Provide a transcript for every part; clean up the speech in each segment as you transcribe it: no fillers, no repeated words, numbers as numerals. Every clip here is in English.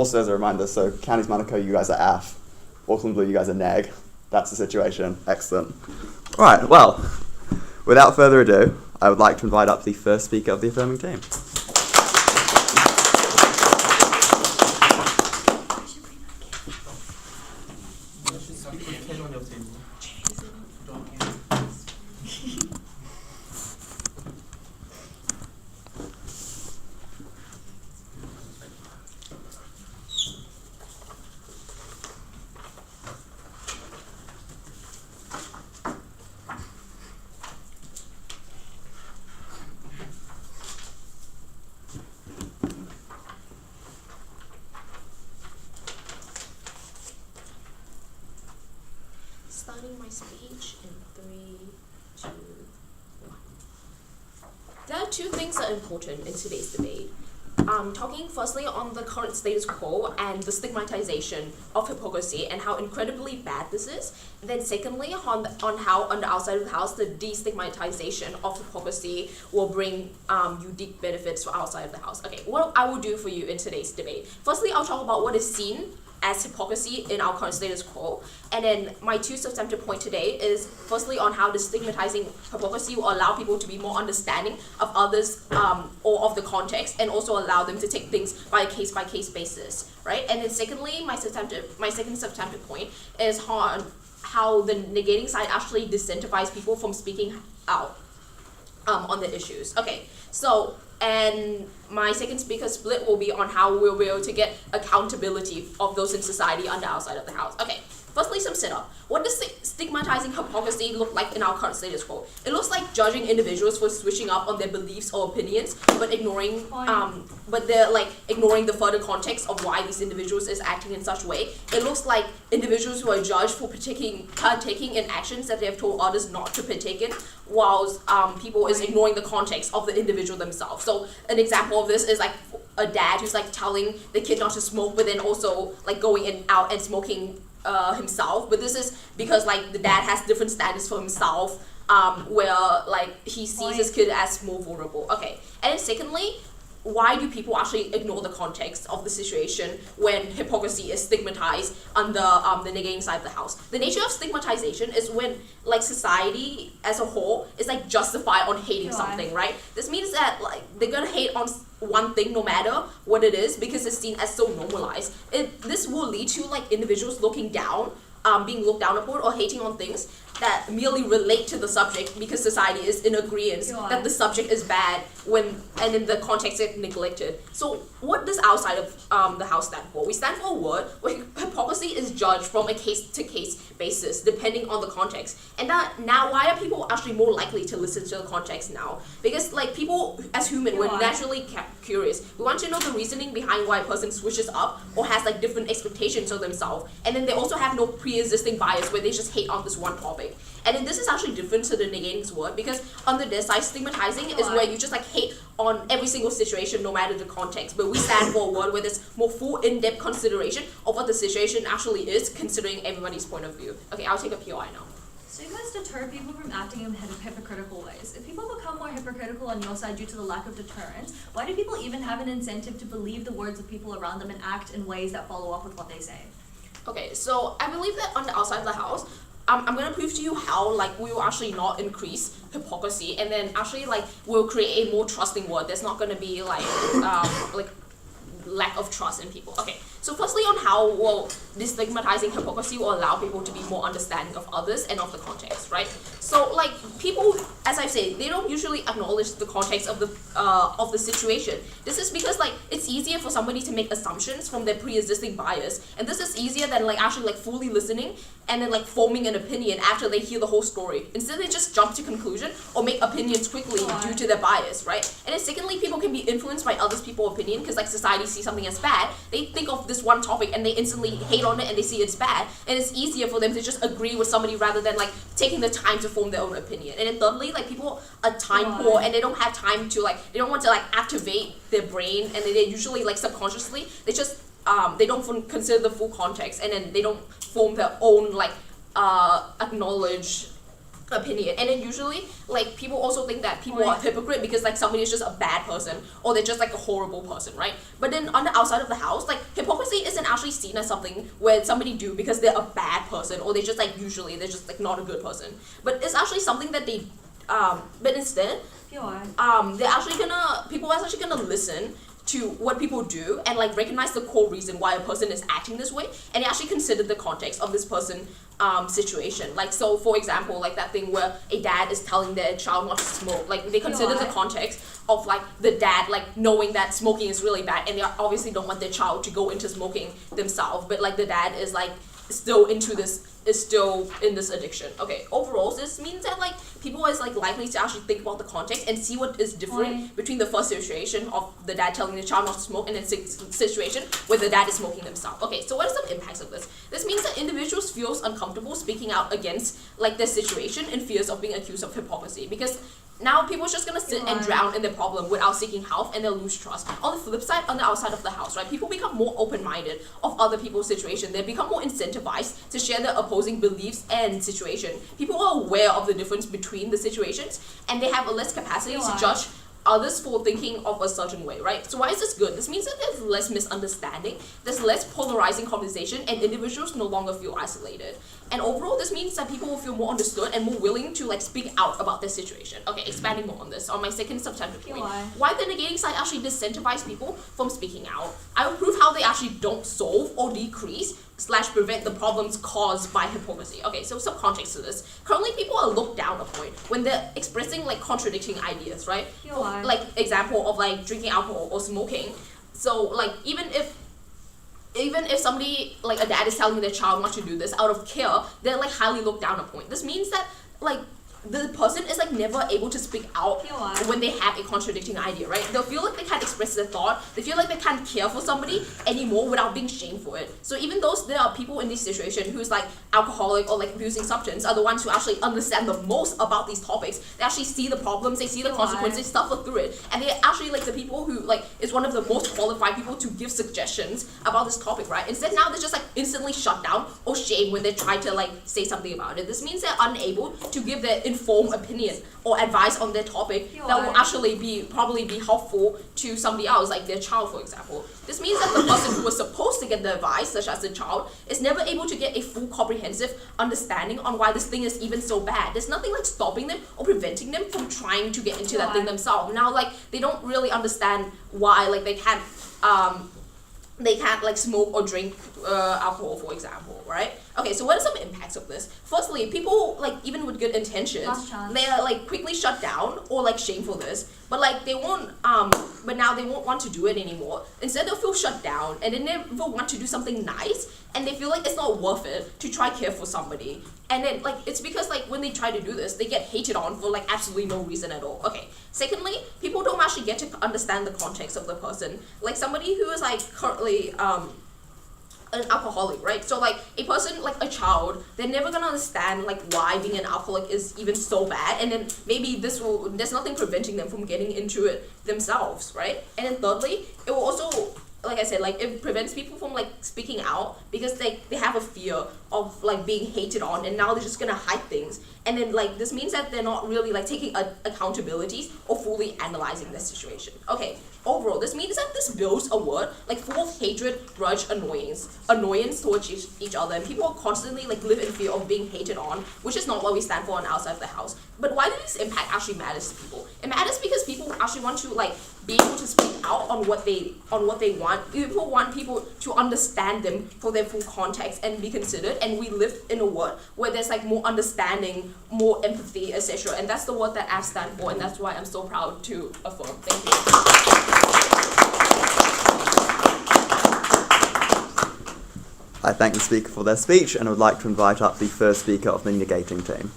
also as a reminder, so Counties Manukau, you guys are AF. Auckland Blue, you guys are NAG. That's the situation. Excellent. All right, well, without further ado, I would like to invite up the first speaker of the affirming team. Starting my speech in 3, 2, 1. There are two things that are important in today's debate. Talking firstly on the current status quo and the stigmatization of hypocrisy and how incredibly bad this is. Then secondly, on how on the outside of the house, the destigmatization of hypocrisy will bring unique benefits for outside of the house. Okay, what I will do for you in today's debate. Firstly, I'll talk about what is seen as hypocrisy in our current status quo. And then my two substantive point today is firstly on how the stigmatizing hypocrisy will allow people to be more understanding of others or of the context, and also allow them to take things by a case-by-case basis, right? And then secondly, my second substantive point is how the negating side actually disincentivize people from speaking out on the issues. Okay, so, and my second speaker split will be on how we'll be able to get accountability of those in society on the outside of the house. Okay, firstly, some setup. What does stigmatizing hypocrisy look like in our current status quo? It looks like judging individuals for switching up on their beliefs or opinions, but ignoring the further context of why these individuals is acting in such way. It looks like individuals who are judged for partaking in actions that they have told others not to partake in, whilst people is ignoring the context of the individual themselves. So an example of this is like a dad who's like telling the kid not to smoke, but then also like going out and smoking himself. But this is because like the dad has different standards for himself, where like he sees his kid as more vulnerable. Okay, and then secondly, why do people actually ignore the context of the situation when hypocrisy is stigmatized on the negating side of the house? The nature of stigmatization is when like society as a whole is like justified on hating something, right? This means that like they're gonna hate on one thing no matter what it is because it's seen as so normalized. This will lead to like individuals looking down, being looked down upon or hating on things that merely relate to the subject because society is in agreement that the subject is bad and in the context it's neglected. So what does outside of the house stand for? We stand for a word where hypocrisy is judged from a case-to-case basis depending on the context. And that now, why are people actually more likely to listen to the context now? Because like people as human, we're naturally curious. We want to know the reasoning behind why a person switches up or has like different expectations of themselves. And then they also have no pre-existing bias where they just hate on this one topic. And then this is actually different to the negating word because under this side, stigmatizing is where you just like hate on every single situation no matter the context. But we stand for a word where there's more full in-depth consideration of what the situation actually is considering everybody's point of view. Okay, I'll take a POI now. So you guys deter people from acting in hypocritical ways. If people become more hypocritical on your side due to the lack of deterrence, why do people even have an incentive to believe the words of people around them and act in ways that follow up with what they say? Okay, so I believe that on the outside of the house, I'm going to prove to you how like we will actually not increase hypocrisy, and then actually like we'll create a more trusting word. There's not going to be like lack of trust in people. Okay, so firstly on how destigmatizing hypocrisy will allow people to be more understanding of others and of the context, right? So like people, as I say, they don't usually acknowledge the context of the situation. This is because like it's easier for somebody to make assumptions from their pre-existing bias, and this is easier than like actually like fully listening and then like forming an opinion after they hear the whole story. Instead they just jump to conclusion or make opinions quickly due to their bias, right? And then secondly, people can be influenced by others people's opinion because like society sees something as bad, they think of this one topic and they instantly hate on it and they see it's bad, and it's easier for them to just agree with somebody rather than like taking the time to form their own opinion. And then thirdly, like people are time poor and they don't have time to like, they don't want to like activate their brain, and they usually like subconsciously, they just they don't consider the full context, and then they don't form their own like acknowledge opinion. And then usually like people also think that people are hypocrite because like somebody is just a bad person or they're just like a horrible person, right? But then on the outside of the house, like hypocrisy isn't actually seen as something where somebody do because they're a bad person or they just like usually they're just like not a good person, but it's actually something that they but instead they're actually people are actually gonna listen to what people do and like recognize the core reason why a person is acting this way, and they actually consider the context of this person situation. Like, so for example, like that thing where a dad is telling their child not to smoke, like they consider the context of like the dad like knowing that smoking is really bad, and they obviously don't want their child to go into smoking themselves, but like the dad is like still into this, is still in this addiction. Okay, overall this means that like people is like likely to actually think about the context and see what is different between the first situation of the dad telling the child not to smoke and then situation where the dad is smoking themselves. Okay, so what are some impacts of this? This means that individuals feels uncomfortable speaking out against like their situation and fears of being accused of hypocrisy, because now people are just gonna sit and drown in their problem without seeking help, and they'll lose trust. On the flip side, on the outside of the house, right, people become more open-minded of other people's situation. They become more incentivized to share their opposing beliefs and situation. People are aware of the difference between the situations, and they have a less capacity to judge others for thinking of a certain way, right? So why is this good? This means that there's less misunderstanding, there's less polarizing conversation, and individuals no longer feel isolated. And overall, this means that people will feel more understood and more willing to like speak out about their situation. Okay, expanding more on this, on my second substantive point. Why the negating side actually disincentivize people from speaking out? I will prove how they actually don't solve or decrease / prevent the problems caused by hypocrisy. Okay, so some context to this. Currently, people are looked down upon when they're expressing like contradicting ideas, right? Like example of like drinking alcohol or smoking. So like even if somebody like a dad is telling their child not to do this out of care, they're like highly looked down upon. This means that like the person is like never able to speak out when they have a contradicting idea, right? They'll feel like they can't express their thought. They feel like they can't care for somebody anymore without being shamed for it. So even though there are people in this situation who's like alcoholic or like abusing substance are the ones who actually understand the most about these topics. They actually see the problems, they see the consequences, they suffer through it, and they're actually like the people who like is one of the most qualified people to give suggestions about this topic, right? Instead now they're just like instantly shut down or shamed when they try to like say something about it. This means they're unable to give their informed opinion or advice on their topic that will actually probably be helpful to somebody else, like their child, for example. This means that the person who was supposed to get the advice, such as the child, is never able to get a full comprehensive understanding on why this thing is even so bad. There's nothing like stopping them or preventing them from trying to get into that thing themselves. Now like they don't really understand why like they can't like smoke or drink alcohol, for example, right? Okay, so what are some impacts of this? Firstly, people like even with good intentions, they are like quickly shut down or like shamed for this, but like they won't but now they won't want to do it anymore. Instead they'll feel shut down and they never want to do something nice, and they feel like it's not worth it to try care for somebody. And then like it's because like when they try to do this, they get hated on for like absolutely no reason at all. Okay. Secondly, people don't actually get to understand the context of the person. Like somebody who is like currently an alcoholic, right? So like a person, like a child, they're never gonna understand like why being an alcoholic is even so bad, and then maybe there's nothing preventing them from getting into it themselves, right? And then thirdly, it will also, like I said, like it prevents people from like speaking out because they have a fear of like being hated on, and now they're just gonna hide things. And then like this means that they're not really like taking accountabilities or fully analyzing the situation. Okay, overall this means that this builds a world like full of hatred, grudge, annoyance towards each other, and people constantly like live in fear of being hated on, which is not what we stand for on outside of the house. But why does this impact actually matters to people? It matters because people actually want to like be able to speak out on what they want. People want people to understand them for their full context and be considered, and we live in a world where there's like more understanding, more empathy, etc. And that's the word that I stand for, and that's why I'm so proud to affirm. Thank you. I thank the speaker for their speech, and I would like to invite up the first speaker of the negating team.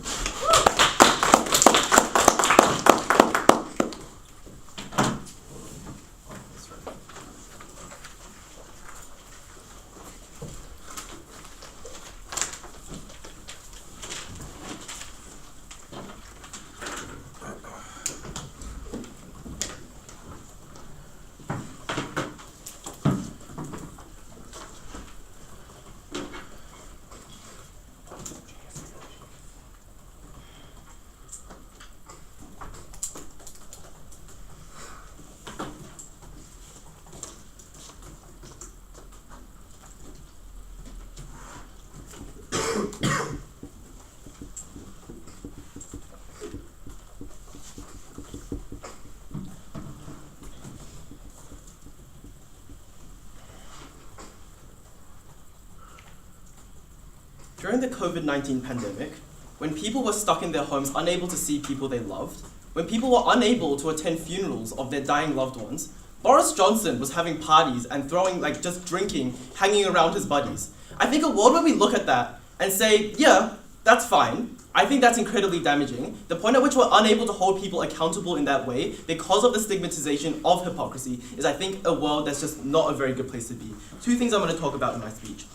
during the COVID-19 pandemic, when people were stuck in their homes unable to see people they loved, when people were unable to attend funerals of their dying loved ones, Boris Johnson was having parties and throwing, just drinking, hanging around his buddies. I think a world where we look at that and say, yeah, that's fine, I think that's incredibly damaging. The point at which we're unable to hold people accountable in that way because of the stigmatization of hypocrisy is, I think, a world that's just not a very good place to be. Two things I'm going to talk about in my speech.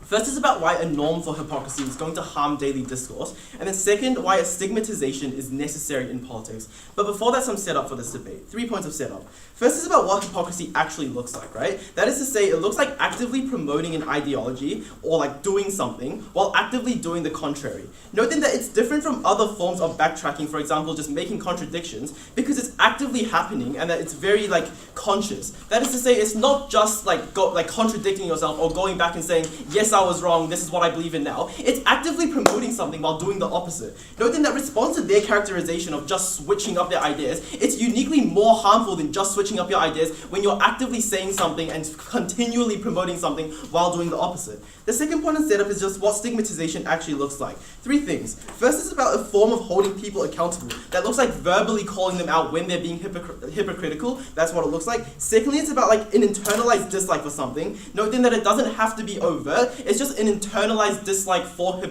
First is about why a norm for hypocrisy is going to harm daily discourse, and then second, why a stigmatization is necessary in politics. But before that, some setup for this debate. 3 points of setup. First is about what hypocrisy actually looks like, right? That is to say, it looks like actively promoting an ideology or doing something while actively doing the contrary. Note then that it's different from other forms of backtracking, for example, just making contradictions, because it's actively happening and that it's very conscious. That is to say, it's not just contradicting yourself or going back and saying, yes, I was wrong, this is what I believe in now. It's actively promoting something while doing the opposite. Note then that response to their characterization of just switching up their ideas, it's uniquely more harmful than just switching up your ideas when you're actively saying something and continually promoting something while doing the opposite. The second point of setup is just what stigmatization actually looks like. 3 things. First is about a form of holding people accountable that looks like verbally calling them out when they're being hypocritical. That's what it looks like. Secondly, it's about an internalized dislike for something. Note then that it doesn't have to be overt. It's just an internalized dislike for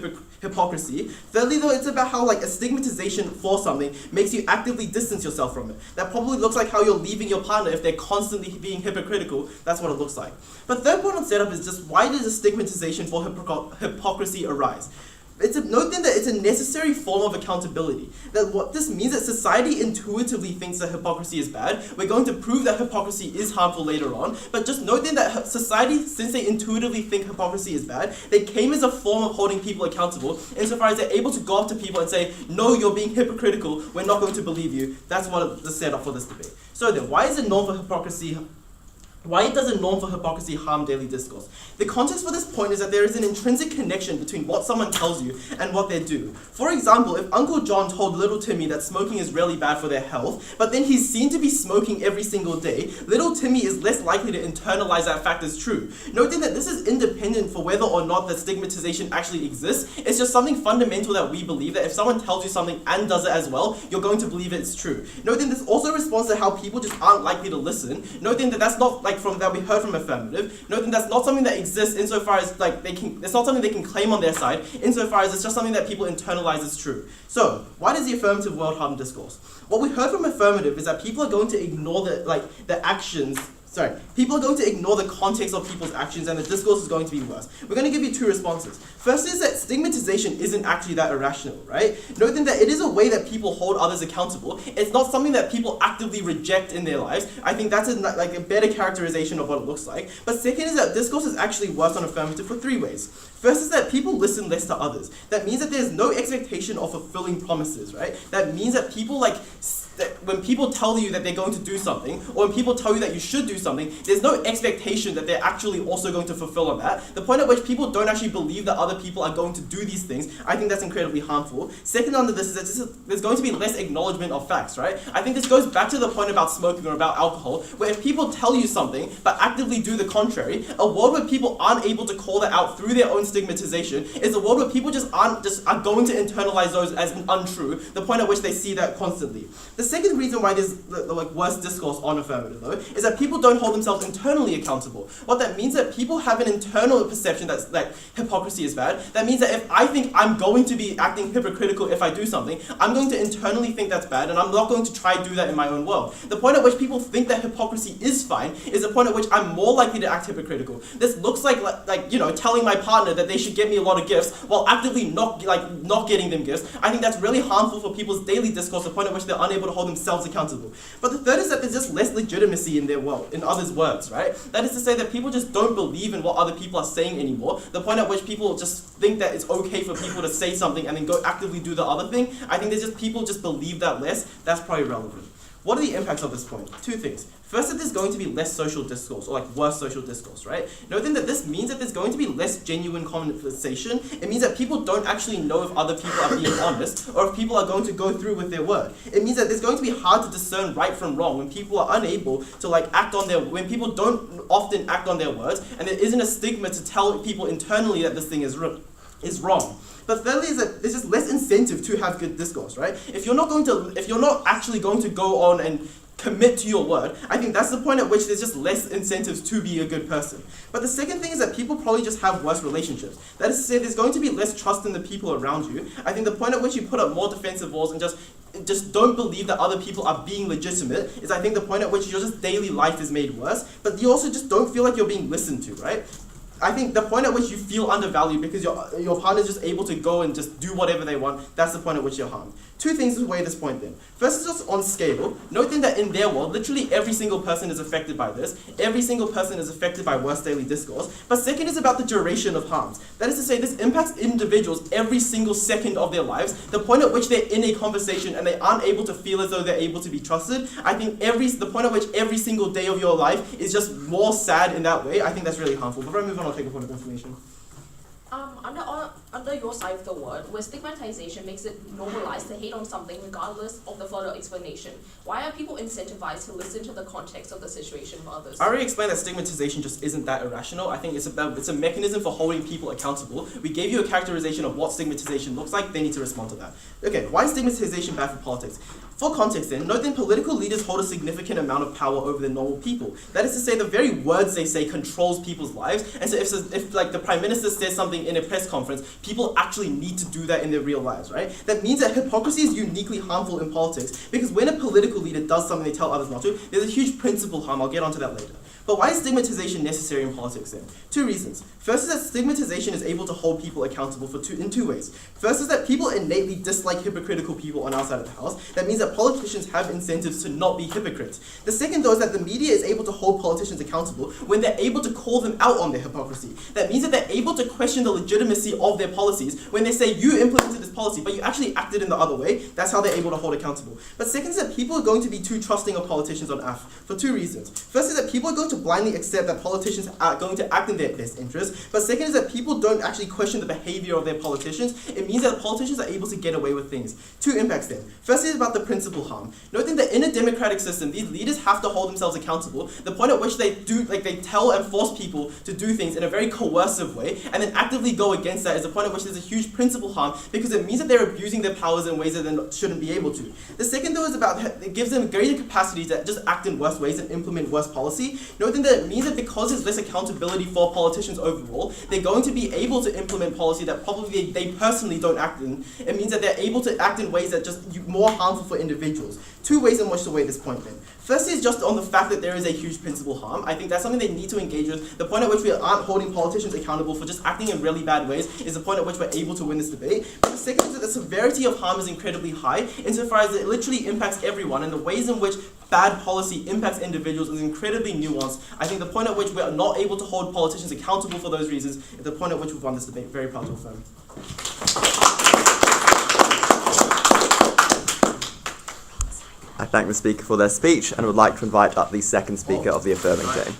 hypocrisy. Thirdly, though, it's about how a stigmatization for something makes you actively distance yourself from it. That probably looks like how you're leaving your partner if they're constantly being hypocritical. That's what it looks like. But third point on setup is just why does a stigmatization for hypocrisy arise? Note then that it's a necessary form of accountability. That what this means that society intuitively thinks that hypocrisy is bad. We're going to prove that hypocrisy is harmful later on. But just note then that society, since they intuitively think hypocrisy is bad, they came as a form of holding people accountable insofar as they're able to go up to people and say, no, you're being hypocritical, we're not going to believe you. That's what the setup for this debate. So then, why does a norm for hypocrisy harm daily discourse? The context for this point is that there is an intrinsic connection between what someone tells you and what they do. For example, if Uncle John told little Timmy that smoking is really bad for their health, but then he's seen to be smoking every single day, little Timmy is less likely to internalize that fact as true. Note then that this is independent for whether or not the stigmatization actually exists. It's just something fundamental that we believe that if someone tells you something and does it as well, you're going to believe it's true. Note then this also responds to how people just aren't likely to listen. Note then that that's not from that we heard from affirmative. Note that that's not something that exists insofar as it's not something they can claim on their side, insofar as it's just something that people internalize as true. So, why does the affirmative world harm discourse? What we heard from affirmative is that people are going to ignore people are going to ignore the context of people's actions and the discourse is going to be worse. We're going to give you 2 responses. First is that stigmatization isn't actually that irrational, right? Note then that it is a way that people hold others accountable. It's not something that people actively reject in their lives. I think that's a better characterization of what it looks like. But second is that discourse is actually worse on affirmative for 3 ways. First is that people listen less to others. That means that there's no expectation of fulfilling promises, right? That means that people that when people tell you that they're going to do something, or when people tell you that you should do something, there's no expectation that they're actually also going to fulfill on that. The point at which people don't actually believe that other people are going to do these things, I think that's incredibly harmful. Second under this is that there's going to be less acknowledgement of facts, right? I think this goes back to the point about smoking or about alcohol, where if people tell you something, but actively do the contrary, a world where people aren't able to call that out through their own stigmatization is a world where people are going to internalize those as untrue, the point at which they see that constantly. The second reason why there's worse discourse on affirmative, though, is that people don't hold themselves internally accountable. What that means is that people have an internal perception that's hypocrisy is bad. That means that if I think I'm going to be acting hypocritical if I do something, I'm going to internally think that's bad, and I'm not going to try to do that in my own world. The point at which people think that hypocrisy is fine is the point at which I'm more likely to act hypocritical. This looks like telling my partner that they should get me a lot of gifts while actively not getting them gifts. I think that's really harmful for people's daily discourse, the point at which they're unable to hold themselves accountable. But the third is that there's just less legitimacy in their world, in others' words, right? That is to say that people just don't believe in what other people are saying anymore. The point at which people just think that it's okay for people to say something and then go actively do the other thing. I think people just believe that less. That's probably relevant. What are the impacts of this point? 2 things. First, that there's going to be less social discourse, or worse social discourse, right? Note then that this means that there's going to be less genuine conversation. It means that people don't actually know if other people are being honest, or if people are going to go through with their word. It means that there's going to be hard to discern right from wrong when people are unable to when people don't often act on their words, and there isn't a stigma to tell people internally that this thing is is wrong. But thirdly is that there's just less incentive to have good discourse, right? If you're not actually going to go on and commit to your word, I think that's the point at which there's just less incentives to be a good person. But the second thing is that people probably just have worse relationships. That is to say, there's going to be less trust in the people around you. I think the point at which you put up more defensive walls and just don't believe that other people are being legitimate is, I think, the point at which your just daily life is made worse, but you also just don't feel like you're being listened to, right? I think the point at which you feel undervalued because your partner's just able to go and just do whatever they want, that's the point at which you're harmed. Two things to weigh this point then. First is just on scale. Note then that in their world, literally every single person is affected by this. Every single person is affected by worse daily discourse. But second is about the duration of harms. That is to say, this impacts individuals every single second of their lives. The point at which they're in a conversation and they aren't able to feel as though they're able to be trusted, I think the point at which every single day of your life is just more sad in that way, I think that's really harmful. Before I move on, I'll take a point of information. Under your side of the word, where stigmatization makes it normalized to hate on something regardless of the further explanation, why are people incentivized to listen to the context of the situation of others? I already explained that stigmatization just isn't that irrational. I think it's a mechanism for holding people accountable. We gave you a characterization of what stigmatization looks like, they need to respond to that. Okay, why is stigmatization bad for politics? For context then, note that political leaders hold a significant amount of power over the normal people. That is to say, the very words they say controls people's lives, and so if like the Prime Minister says something in a press conference, people actually need to do that in their real lives, right? That means that hypocrisy is uniquely harmful in politics, because when a political leader does something they tell others not to, there's a huge principal harm. I'll get onto that later. But why is stigmatization necessary in politics then? Two reasons. First is that stigmatization is able to hold people accountable in two ways. First is that people innately dislike hypocritical people on our side of the house. That means that politicians have incentives to not be hypocrites. The second, though, is that the media is able to hold politicians accountable when they're able to call them out on their hypocrisy. That means that they're able to question the legitimacy of their policies when they say, you implemented this policy, but you actually acted in the other way. That's how they're able to hold accountable. But second is that people are going to be too trusting of politicians on AF for two reasons. First is that people are going to blindly accept that politicians are going to act in their best interest. But second is that people don't actually question the behavior of their politicians. It means that politicians are able to get away with things. Two impacts then. First is about the principal harm. Noting that in a democratic system, these leaders have to hold themselves accountable. The point at which they tell and force people to do things in a very coercive way, and then actively go against that is the point at which there's a huge principal harm, because it means that they're abusing their powers in ways that they shouldn't be able to. The second, though, is about it gives them greater capacity to just act in worse ways and implement worse policy. Noting that it means that because there's less accountability for politicians overall, they're going to be able to implement policy that probably they personally don't act in. It means that they're able to act in ways that just more harmful for individuals. Two ways in which to weigh this point then. First is just on the fact that there is a huge principal harm. I think that's something they need to engage with. The point at which we aren't holding politicians accountable for just acting in really bad ways is the point at which we're able to win this debate. But the second is that the severity of harm is incredibly high, insofar as it literally impacts everyone, and the ways in which bad policy impacts individuals is incredibly nuanced. I think the point at which we are not able to hold politicians accountable for those reasons is the point at which we've won this debate. Very proud to affirm. I thank the speaker for their speech and would like to invite up the second speaker of the affirming team.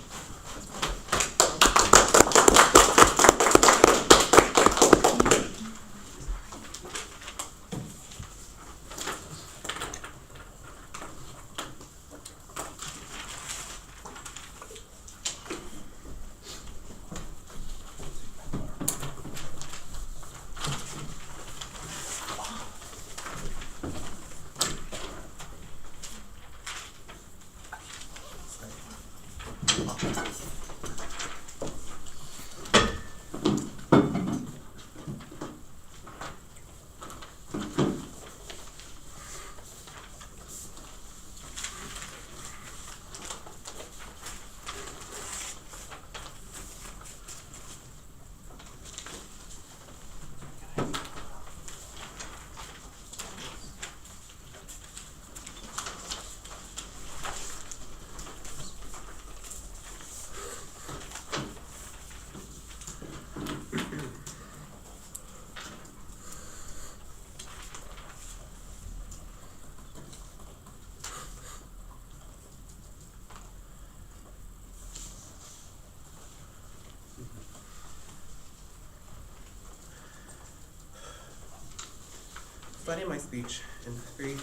Starting my speech in 3,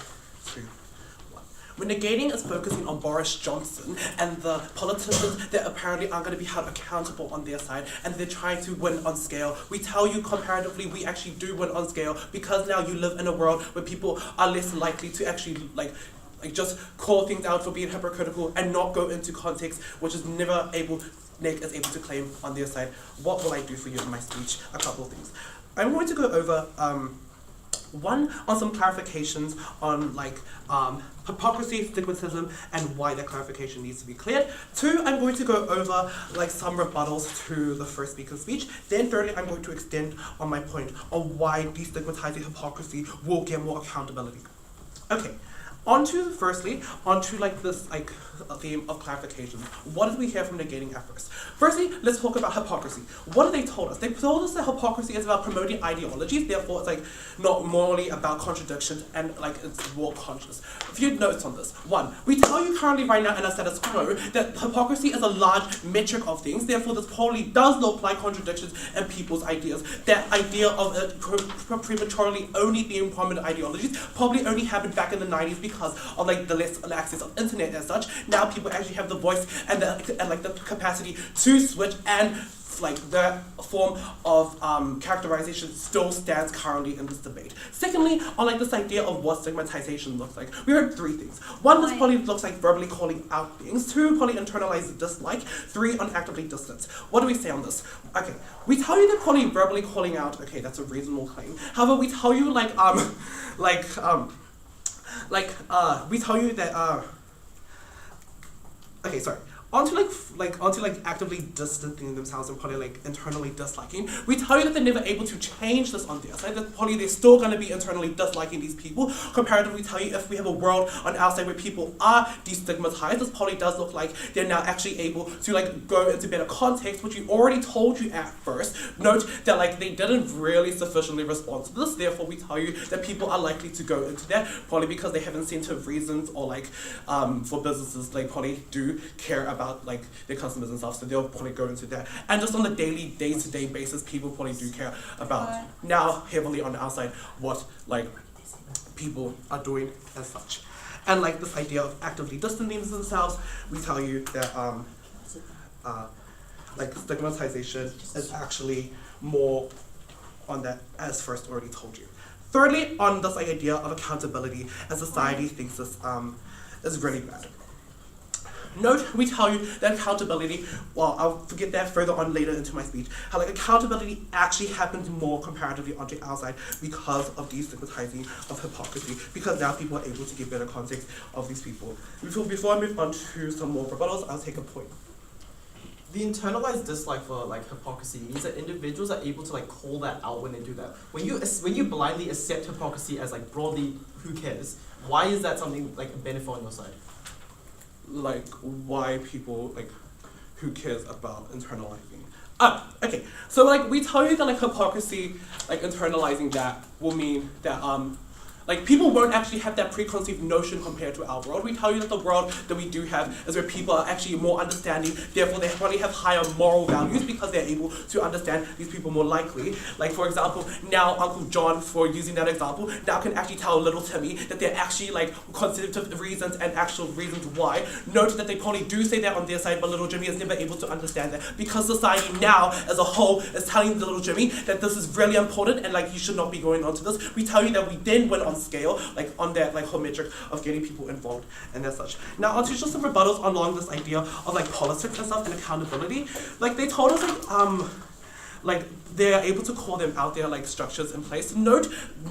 2, 1. when negating is focusing on Boris Johnson and the politicians that apparently aren't going to be held accountable on their side, and they're trying to win on scale, we tell you comparatively we actually do win on scale, because now you live in a world where people are less likely to actually like just call things out for being hypocritical and not go into context, which is never able, Nick is able to claim on their side. What will I do for you in my speech? A couple of things. I'm going to go over one, on some clarifications on hypocrisy, stigmatism, and why that clarification needs to be cleared. Two, I'm going to go over some rebuttals to the first speaker's speech. Then thirdly, I'm going to extend on my point on why destigmatizing hypocrisy will get more accountability. Okay. Firstly, this theme of clarification. What did we hear from negating at first? Firstly, let's talk about hypocrisy. What did they told us? They told us that hypocrisy is about promoting ideologies, therefore it's not morally about contradictions, and it's more conscious. A few notes on this. One, we tell you currently right now in a status quo that hypocrisy is a large metric of things, therefore this probably does look like contradictions in people's ideas. That idea of prematurely only being prominent ideologies probably only happened back in the 90s because of the less access of internet as such. Now people actually have the voice and the capacity to switch, and the form of characterization still stands currently in this debate. Secondly, on this idea of what stigmatization looks like, we heard three things. One, this probably looks like verbally calling out things. Two, probably internalized dislike. Three, on actively distance. What do we say on this? Okay, we tell you that probably verbally calling out, okay, that's a reasonable claim. However, we tell you we tell you that okay, sorry. Onto actively distancing themselves and probably internally disliking. We tell you that they're never able to change this on their side, that probably they're still going to be internally disliking these people. Comparatively, tell you if we have a world on our side where people are destigmatized, this probably does look like they're now actually able to go into better context, which we already told you at first. Note that they didn't really sufficiently respond to this, therefore we tell you that people are likely to go into that, probably because they haven't seen to reasons, or for businesses, they probably do care about their customers and stuff, so they'll probably go into that. And just on the daily, day-to-day basis, people probably do care about now heavily on the outside what people are doing as such. And this idea of actively distancing themselves, we tell you that stigmatization is actually more on that, as first already told you. Thirdly, on this idea of accountability, and society thinks this is really bad. Note, we tell you that accountability, well, I'll forget that further on later into my speech, how accountability actually happens more comparatively on the outside because of destigmatizing of hypocrisy, because now people are able to get better context of these people. Before I move on to some more rebuttals, I'll take a point. The internalized dislike for hypocrisy means that individuals are able to call that out when they do that. When you blindly accept hypocrisy as broadly, who cares? Why is that something a benefit on your side? Why people who cares about internalizing? Okay. So we tell you that hypocrisy, internalizing that will mean that people won't actually have that preconceived notion compared to our world. We tell you that the world that we do have is where people are actually more understanding, therefore they probably have higher moral values because they're able to understand these people more likely. For example, now Uncle John, for using that example, now can actually tell little Timmy that they're actually constitutive reasons and actual reasons why. Note that they probably do say that on their side, but little Jimmy is never able to understand that because society now as a whole is telling little Jimmy that this is really important and you should not be going on to this. We tell you that we then went on scale, on that whole metric of getting people involved and as such. Now onto just some rebuttals along this idea of politics and stuff and accountability. They told us they're able to call them out their structures in place. Note,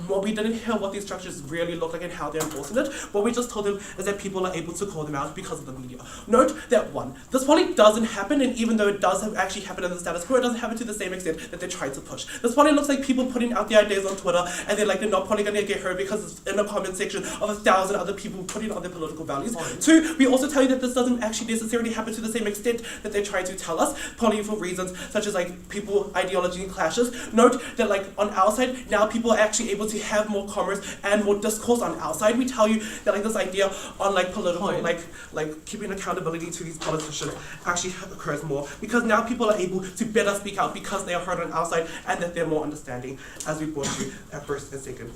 we didn't hear what these structures really look like and how they're enforcing it. What we just told them is that people are able to call them out because of the media. Note that one, this probably doesn't happen, and even though it does actually happen in the status quo, it doesn't happen to the same extent that they try to push. This probably looks like people putting out their ideas on Twitter, and they're not probably gonna get heard because it's in a comment section of 1,000 other people putting on their political values. Two, we also tell you that this doesn't actually necessarily happen to the same extent that they try to tell us, probably for reasons such as people ideology clashes. Note that on our side, now people are actually able to have more commerce and more discourse on our side. We tell you that this idea on political, keeping accountability to these politicians actually occurs more because now people are able to better speak out because they are heard on our side and that they're more understanding, as we brought you at first and second.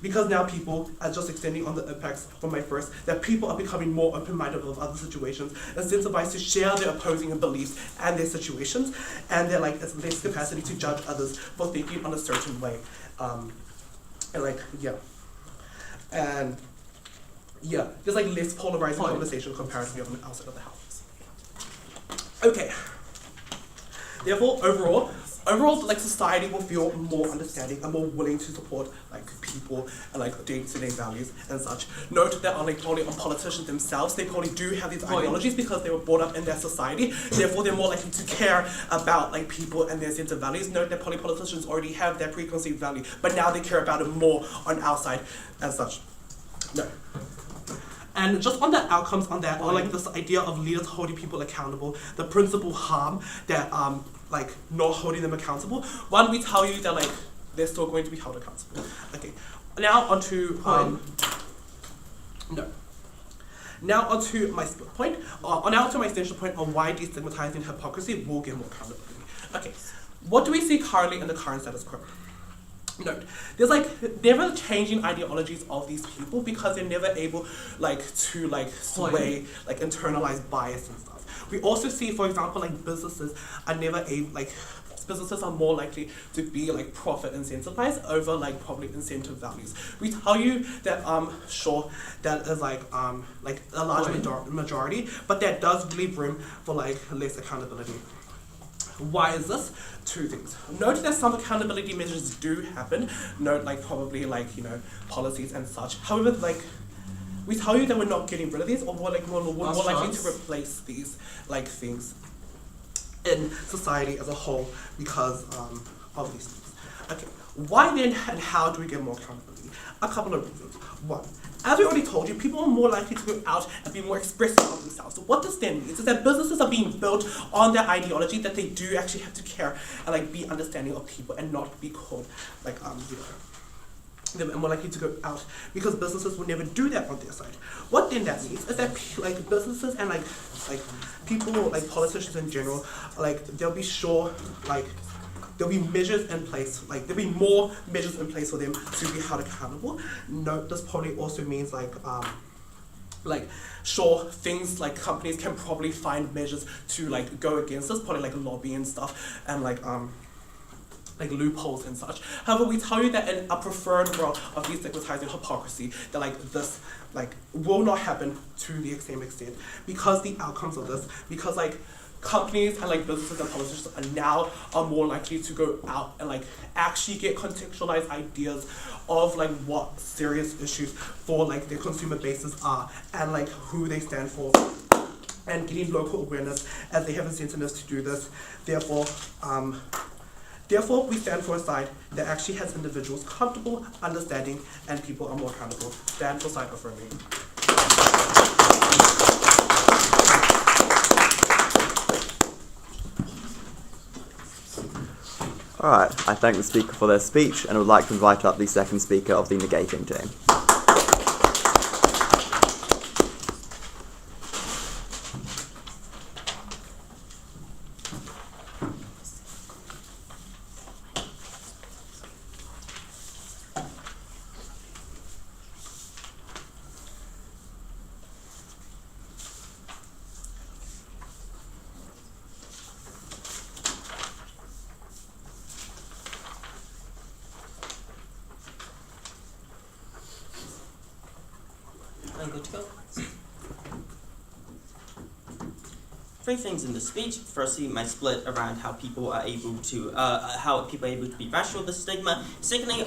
Because now people are just extending on the impacts from my first, that people are becoming more open-minded of other situations, incentivized to share their opposing beliefs and their situations, and their like less capacity to judge others for thinking on a certain way. There's like less polarizing conversation comparatively on the outside of the house. Okay. Therefore, overall, like society will feel more understanding and more willing to support like people and like day-to-day values and such. Note that unlike probably on politicians themselves, they probably do have these ideologies because they were brought up in their society. Therefore, they're more likely to care about like people and their sense of values. Note that probably politicians already have their preconceived value, but now they care about it more on our side as such. No. And just on the outcomes on that, or like this idea of leaders holding people accountable, the principal harm that like not holding them accountable. One, we tell you that like they're still going to be held accountable. Okay. Now onto Now onto my point. Now onto my essential point on why destigmatizing hypocrisy will get more accountability. Okay. What do we see currently in the current status quo? Note, there's like never changing ideologies of these people because they're never able to sway internalized bias and stuff. We also see, for example, like businesses are never able businesses are more likely to be like profit incentivized over like probably incentive values. We tell you that sure that is like a large majority, but that does leave room for like less accountability. Why is this? Two things. Note that some accountability measures do happen. Note probably policies and such. However, we tell you that we're not getting rid of these, or we're more likely to replace these things in society as a whole because of these things. Okay. Why then and how do we get more accountability? A couple of reasons. One, as we already told you, people are more likely to go out and be more expressive of themselves. So what this then means is that businesses are being built on their ideology that they do actually have to care and be understanding of people and not be called they're more likely to go out because businesses will never do that on their side. What then that means is that businesses and people politicians in general they'll be sure there'll be measures in place, there'll be more measures in place for them to be held accountable. Note, this probably also means sure, things companies can probably find measures to go against this, probably lobbying and stuff, and loopholes and such. However, we tell you that in a preferred world of destigmatizing hypocrisy, that this will not happen to the same extent because the outcomes of this, because companies and businesses and politicians are more likely to go out and actually get contextualized ideas of what serious issues for their consumer bases are and who they stand for, and getting local awareness as they have incentives to do this. Therefore, we stand for a side that actually has individuals comfortable, understanding, and people are more accountable. Stand for side affirming. Alright, I thank the speaker for their speech and would like to invite up the second speaker of the negating team. Good to go. Three things in the speech. Firstly, my split around how people are able to be rational with the stigma. Secondly,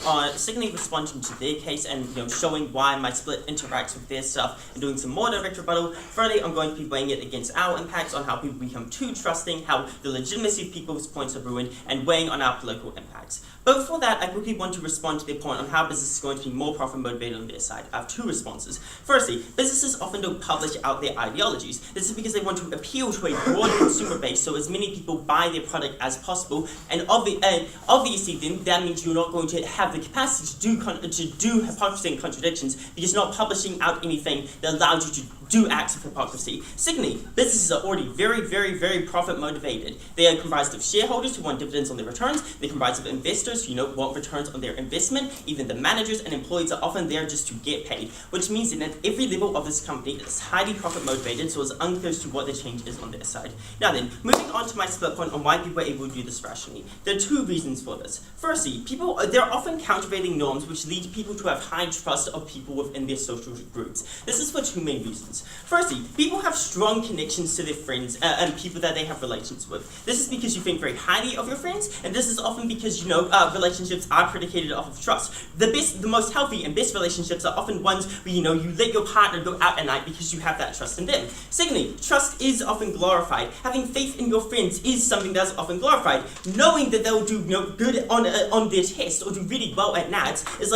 responding to their case and showing why my split interacts with their stuff and doing some more direct rebuttal. Thirdly, I'm going to be weighing it against our impacts on how people become too trusting, how the legitimacy of people's points are ruined, and weighing on our political impacts. But before that, I quickly want to respond to their point on how business is going to be more profit motivated on their side. I have two responses. Firstly, businesses often don't publish out their ideologies. This is because they want to appeal to a broad consumer base, so as many people buy their product as possible. And obviously, then that means you're not going to have the capacity to do hypocrisy and contradictions because you're not publishing out anything that allows you to do acts of hypocrisy. Secondly, businesses are already very, very, very profit motivated. They are comprised of shareholders who want dividends on their returns. They're comprised of investors who want returns on their investment. Even the managers and employees are often there just to get paid, which means that at every level of this company is highly profit motivated, so it's unclear as to what the change is on their side. Now then, moving on to my split point on why people are able to do this rationally. There are two reasons for this. Firstly, there are often countervailing norms which lead people to have high trust of people within their social groups. This is for two main reasons. Firstly, people have strong connections to their friends and people that they have relations with. This is because you think very highly of your friends, and this is often because relationships are predicated off of trust. The most healthy and best relationships are often ones where you let your partner go out at night because you have that trust in them. Secondly, trust is often glorified. Having faith in your friends is something that's often glorified. Knowing that they'll do good on their test or do really well at NATs is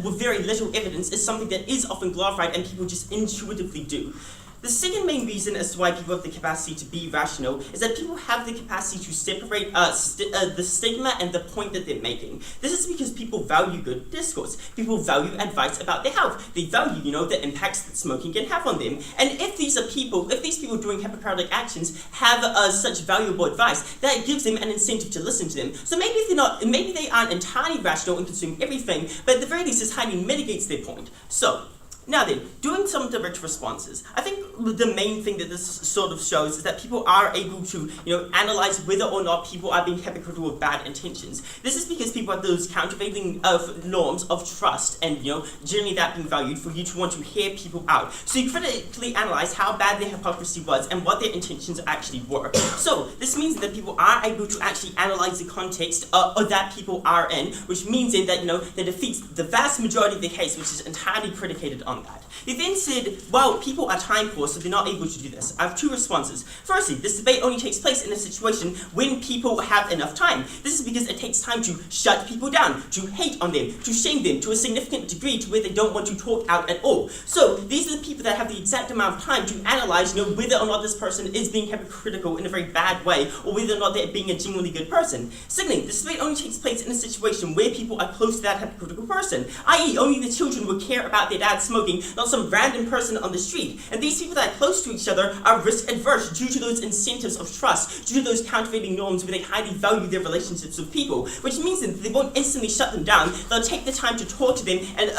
with very little evidence is something that is often glorified and people just intuitively do. The second main reason as to why people have the capacity to be rational is that people have the capacity to separate the stigma and the point that they're making. This is because people value good discourse. People value advice about their health. They value, the impacts that smoking can have on them. And if these people doing hypocritical actions have such valuable advice, that gives them an incentive to listen to them. So maybe they aren't entirely rational and consuming everything, but at the very least, this highly mitigates their point. So, now then, doing some direct responses. I think the main thing that this sort of shows is that people are able to, analyze whether or not people are being hypocritical with bad intentions. This is because people have those countervailing norms of trust and, generally that being valued for you to want to hear people out. So you critically analyze how bad their hypocrisy was and what their intentions actually were. So this means that people are able to actually analyze the context that people are in, which means then that, that defeats the vast majority of the case, which is entirely predicated on that. They then said, well, people are time poor, so they're not able to do this. I have two responses. Firstly, this debate only takes place in a situation when people have enough time. This is because it takes time to shut people down, to hate on them, to shame them to a significant degree to where they don't want to talk out at all. So these are the people that have the exact amount of time to analyze, whether or not this person is being hypocritical in a very bad way, or whether or not they're being a genuinely good person. Secondly, this debate only takes place in a situation where people are close to that hypocritical person, i.e. only the children would care about their dad smoking, not some random person on the street. And these people that are close to each other are risk adverse due to those incentives of trust, due to those countervailing norms where they highly value their relationships with people, which means that they won't instantly shut them down. They'll take the time to talk to them, and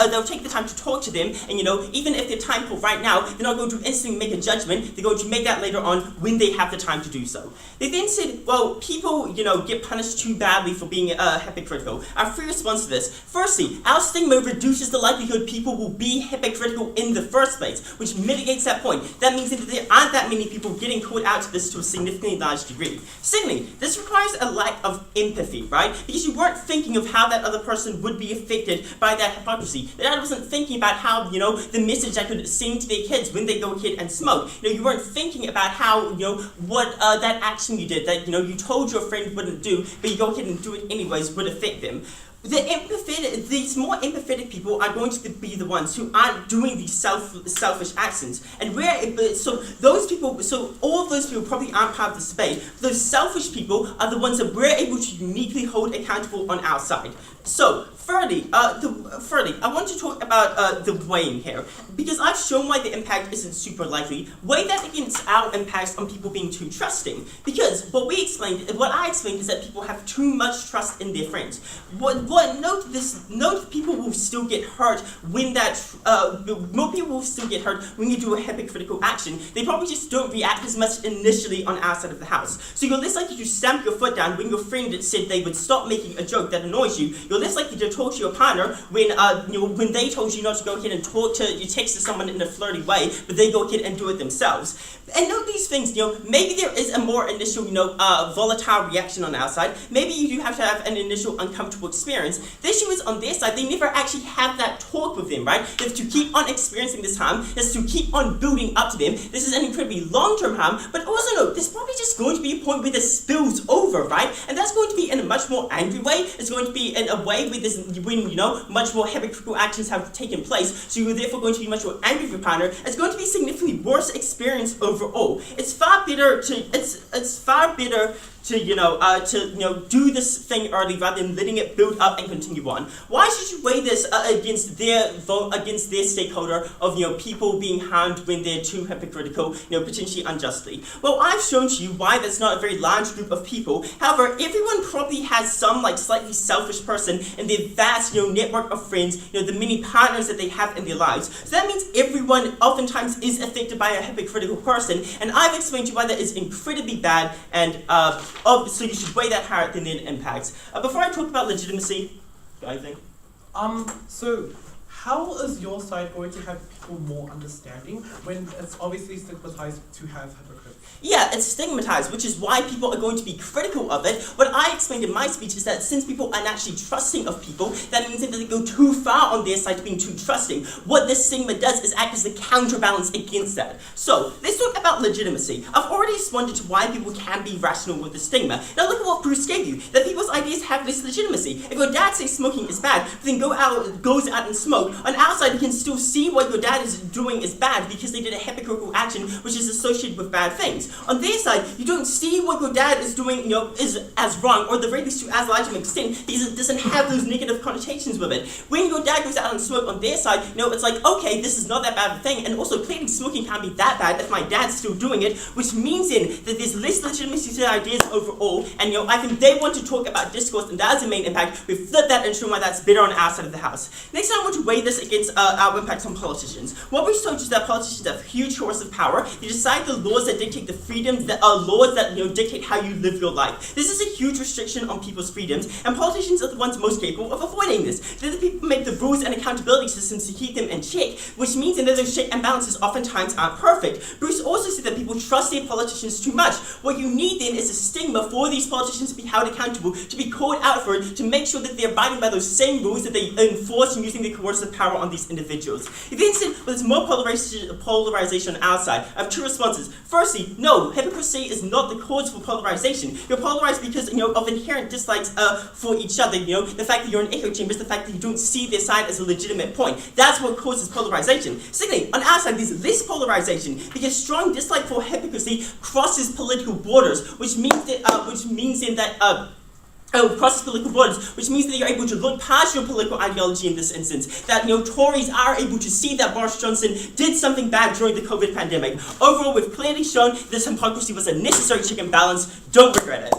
even if they're time poor right now, they're not going to instantly make a judgment. They're going to make that later on when they have the time to do so. They then said, well, people, get punished too badly for being hypocritical. Our free response to this: firstly, our stigma reduces the likelihood people will be hypocritical in the first place, which mitigates that point. That means that there aren't that many people getting caught out to this to a significantly large degree. Secondly, this requires a lack of empathy, right? Because you weren't thinking of how that other person would be affected by that hypocrisy. That I wasn't thinking about how, the message I could send to their kids when they go ahead and smoke. You weren't thinking about how, what that action you did, that, you told your friend wouldn't do, but you go ahead and do it anyways, would affect them. These more empathetic people are going to be the ones who aren't doing these selfish actions, and all of those people probably aren't part of this debate. Those selfish people are the ones that we're able to uniquely hold accountable on our side. So, thirdly, I want to talk about the weighing here, because I've shown why the impact isn't super likely. Weigh that against our impacts on people being too trusting, because what I explained is that people have too much trust in their friends. Note people will still get hurt when more people will still get hurt when you do a hypocritical action. They probably just don't react as much initially on our side of the house. So you're less likely to stamp your foot down when your friend said they would stop making a joke that annoys you. You're less likely to talk to your partner when they told you not to go ahead and text to someone in a flirty way, but they go ahead and do it themselves. And note these things, maybe there is a more initial, volatile reaction on our side. Maybe you do have to have an initial uncomfortable experience. The issue is on their side, they never actually have that talk with them, right? They have to keep on experiencing this harm. That's to keep on building up to them. This is an incredibly long-term harm, but also note, there's probably just going to be a point where this spills over, right? And that's going to be in a much more angry way. It's going to be in a way when much more hypocritical actions have taken place, so you're therefore going to be much more angry with your partner. It's going to be a significantly worse experience overall. It's far better to do this thing early rather than letting it build up up and continue on. Why should you weigh this against their vote, against their stakeholder of people being harmed when they're too hypocritical, potentially unjustly? Well, I've shown to you why that's not a very large group of people. However, everyone probably has some slightly selfish person in their vast network of friends, the many partners that they have in their lives. So that means everyone oftentimes is affected by a hypocritical person, and I've explained to you why that is incredibly bad, and obviously you should weigh that higher than the impacts. Before I talk about legitimacy, I think. So how is your side going to have people more understanding when it's obviously stigmatized to have hypocrites? Yeah, it's stigmatized, which is why people are going to be critical of it. What I explained in my speech is that since people are naturally trusting of people, that means that they go too far on their side to being too trusting. What this stigma does is act as the counterbalance against that. So, let's talk about legitimacy. I've already responded to why people can be rational with the stigma. Now look at what Bruce gave you, that people's ideas have this legitimacy. If your dad says smoking is bad, then goes out and smoke, on outside you can still see what your dad is doing is bad because they did a hypocritical action which is associated with bad things. On their side, you don't see what your dad is doing, is as wrong, or at the very least to as large of an extent, because it doesn't have those negative connotations with it. When your dad goes out and smoke on their side, it's like, okay, this is not that bad of a thing, and also clearly smoking can't be that bad if my dad's still doing it, which means then that there's less legitimacy to their ideas overall, and I think they want to talk about discourse, and that is the main impact. We flip that and show why that's better on our side of the house. Next, I want to weigh this against our impacts on politicians. What we've told you is that politicians have huge source of power. They decide the laws that dictate the freedoms, that are laws that dictate how you live your life. This is a huge restriction on people's freedoms, and politicians are the ones most capable of avoiding this. They're the people who make the rules and accountability systems to keep them in check, which means that those check and balances oftentimes aren't perfect. Bruce also said that people trust their politicians too much. What you need then is a stigma for these politicians to be held accountable, to be called out for it, to make sure that they're abiding by those same rules that they enforce and using their coercive power on these individuals. He then said, well, there's more polarization on our side. I have two responses. Firstly, no, hypocrisy is not the cause for polarization. You're polarized because of inherent dislikes for each other. The fact that you're in echo chambers, the fact that you don't see their side as a legitimate point. That's what causes polarization. Secondly, on our side, there's less polarization because strong dislike for hypocrisy crosses political borders, which means that you're able to look past your political ideology in this instance. That Tories are able to see that Boris Johnson did something bad during the COVID pandemic. Overall, we've clearly shown this hypocrisy was a necessary check and balance. Don't regret it.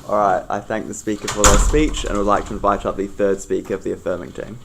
Alright, I thank the speaker for their speech and would like to invite up the third speaker of the affirming team.